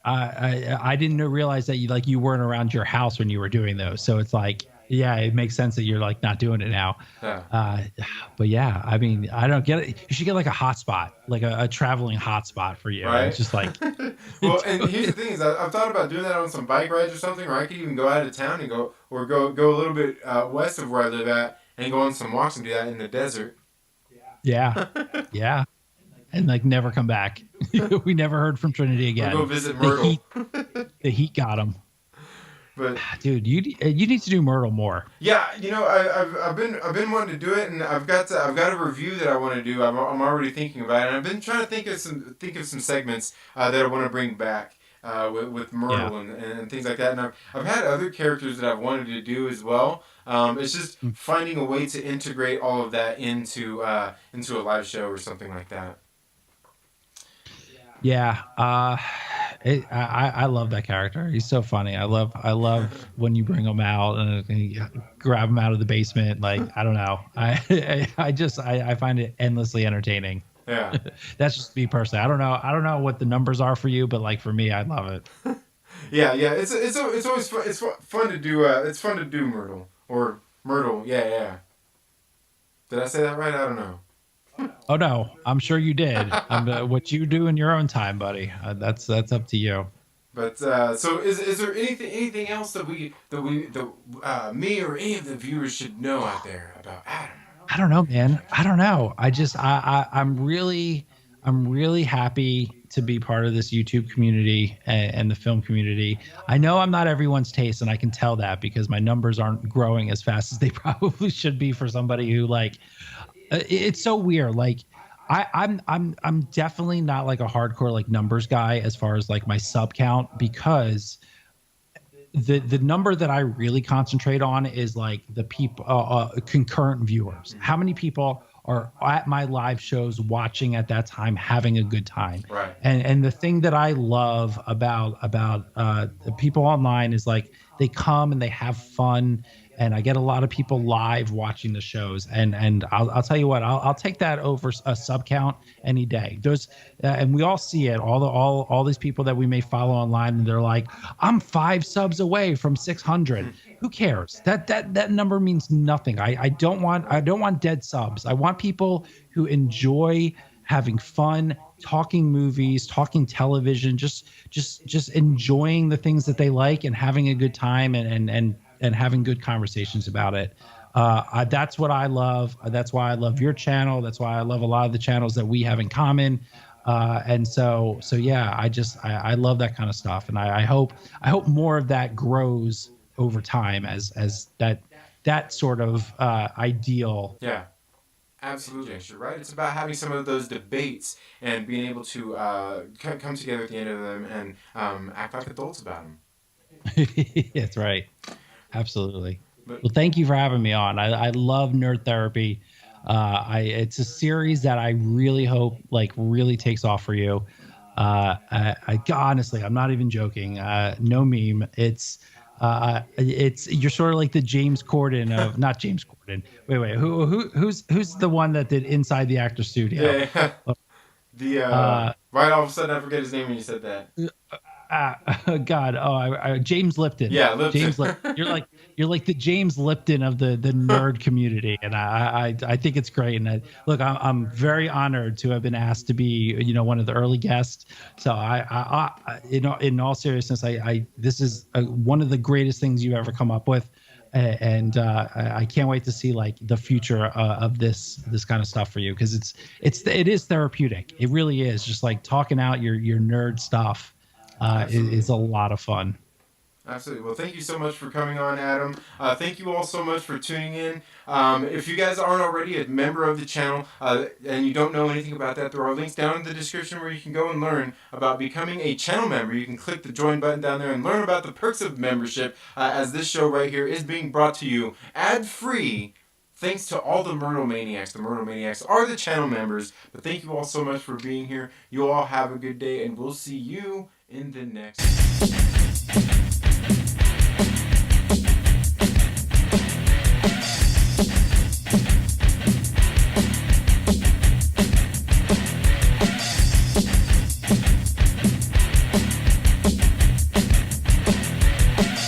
Speaker 2: I didn't realize that you weren't around your house when you were doing those. So it's like, yeah, it makes sense that you're like not doing it now.
Speaker 1: Yeah.
Speaker 2: But yeah, I mean, I don't get it. You should get like a hotspot, like a traveling hotspot for you.
Speaker 1: Right.
Speaker 2: It's just like,
Speaker 1: Well, and here's the thing: is I've thought about doing that on some bike rides or something, or I could even go out of town and go a little bit west of where I live at and go on some walks and do that in the desert.
Speaker 2: yeah, yeah, and like never come back. We never heard from Trinity again.
Speaker 1: Or go visit
Speaker 2: The
Speaker 1: Myrtle.
Speaker 2: the heat got him.
Speaker 1: But
Speaker 2: Dude, you need to do Myrtle more.
Speaker 1: yeah, I've been wanting to do it, and I've got a review that I want to do. I'm already thinking about it, and I've been trying to think of some segments that I want to bring back with Myrtle and things like that. And I've had other characters that I've wanted to do as well. It's just finding a way to integrate all of that into a live show or something like that.
Speaker 2: Yeah, I love that character. He's so funny. I love when you bring him out and you grab him out of the basement. Like, I don't know. I find it endlessly entertaining.
Speaker 1: Yeah.
Speaker 2: That's just me personally. I don't know what the numbers are for you, but like for me, I love it.
Speaker 1: Yeah. It's always fun. It's fun to do. It's fun to do Myrtle or Myrtle. Yeah. Did I say that right? I don't know.
Speaker 2: Oh no, I'm sure you did. What you do in your own time, buddy. That's up to you.
Speaker 1: But so is there anything else that me or any of the viewers should know out there about Adam?
Speaker 2: I don't know, man. I don't know. I'm really happy to be part of this YouTube community and the film community. I know I'm not everyone's taste, and I can tell that because my numbers aren't growing as fast as they probably should be for somebody who like. It's so weird. Like I'm definitely not like a hardcore like numbers guy as far as like my sub count, because the number that I really concentrate on is like the people concurrent viewers. How many people are at my live shows watching at that time, having a good time?
Speaker 1: Right.
Speaker 2: And the thing that I love about the people online is like they come and they have fun. And I get a lot of people live watching the shows, and I'll tell you what, I'll take that over a sub count any day. There's and we all see it, all these people that we may follow online, and they're like, I'm 5 subs away from 600. Who cares? That number means nothing. I don't want dead subs. I want people who enjoy having fun, talking movies, talking television, just enjoying the things that they like and having a good time, and having good conversations about it. That's what I love. That's why I love your channel. That's why I love a lot of the channels that we have in common. And so yeah, I love that kind of stuff, and I hope more of that grows over time as that sort of ideal.
Speaker 1: Yeah. Absolutely, you're right. It's about having some of those debates and being able to come together at the end of them and act like adults about them.
Speaker 2: That's right. Absolutely.
Speaker 1: But
Speaker 2: Well, thank you for having me on. I love Nerd Therapy. It's a series that I really hope like really takes off for you. Honestly, I'm not even joking. No meme. It's you're sort of like the James Corden of not James Corden. Wait, who's the one that did Inside the Actor Studio?
Speaker 1: yeah, the
Speaker 2: Uh,
Speaker 1: right all of a sudden I forget his name when you said that.
Speaker 2: God, James Lipton.
Speaker 1: Yeah, Lipton.
Speaker 2: James Lipton. You're like the James Lipton of the nerd community, and I think it's great. And look, I'm very honored to have been asked to be one of the early guests. So in all seriousness, I this is one of the greatest things you ever come up with. And I can't wait to see like the future of this kind of stuff for you, because it is therapeutic. It really is, just like talking out your nerd stuff is a lot of fun.
Speaker 1: Absolutely. Well, thank you so much for coming on, Adam. Thank you all so much for tuning in. If you guys aren't already a member of the channel and you don't know anything about that, there are links down in the description where you can go and learn about becoming a channel member. You can click the join button down there and learn about the perks of membership, as this show right here is being brought to you ad-free. Thanks to all the Myrtle Maniacs. The Myrtle Maniacs are the channel members. But thank you all so much for being here. You all have a good day, and we'll see you in the next.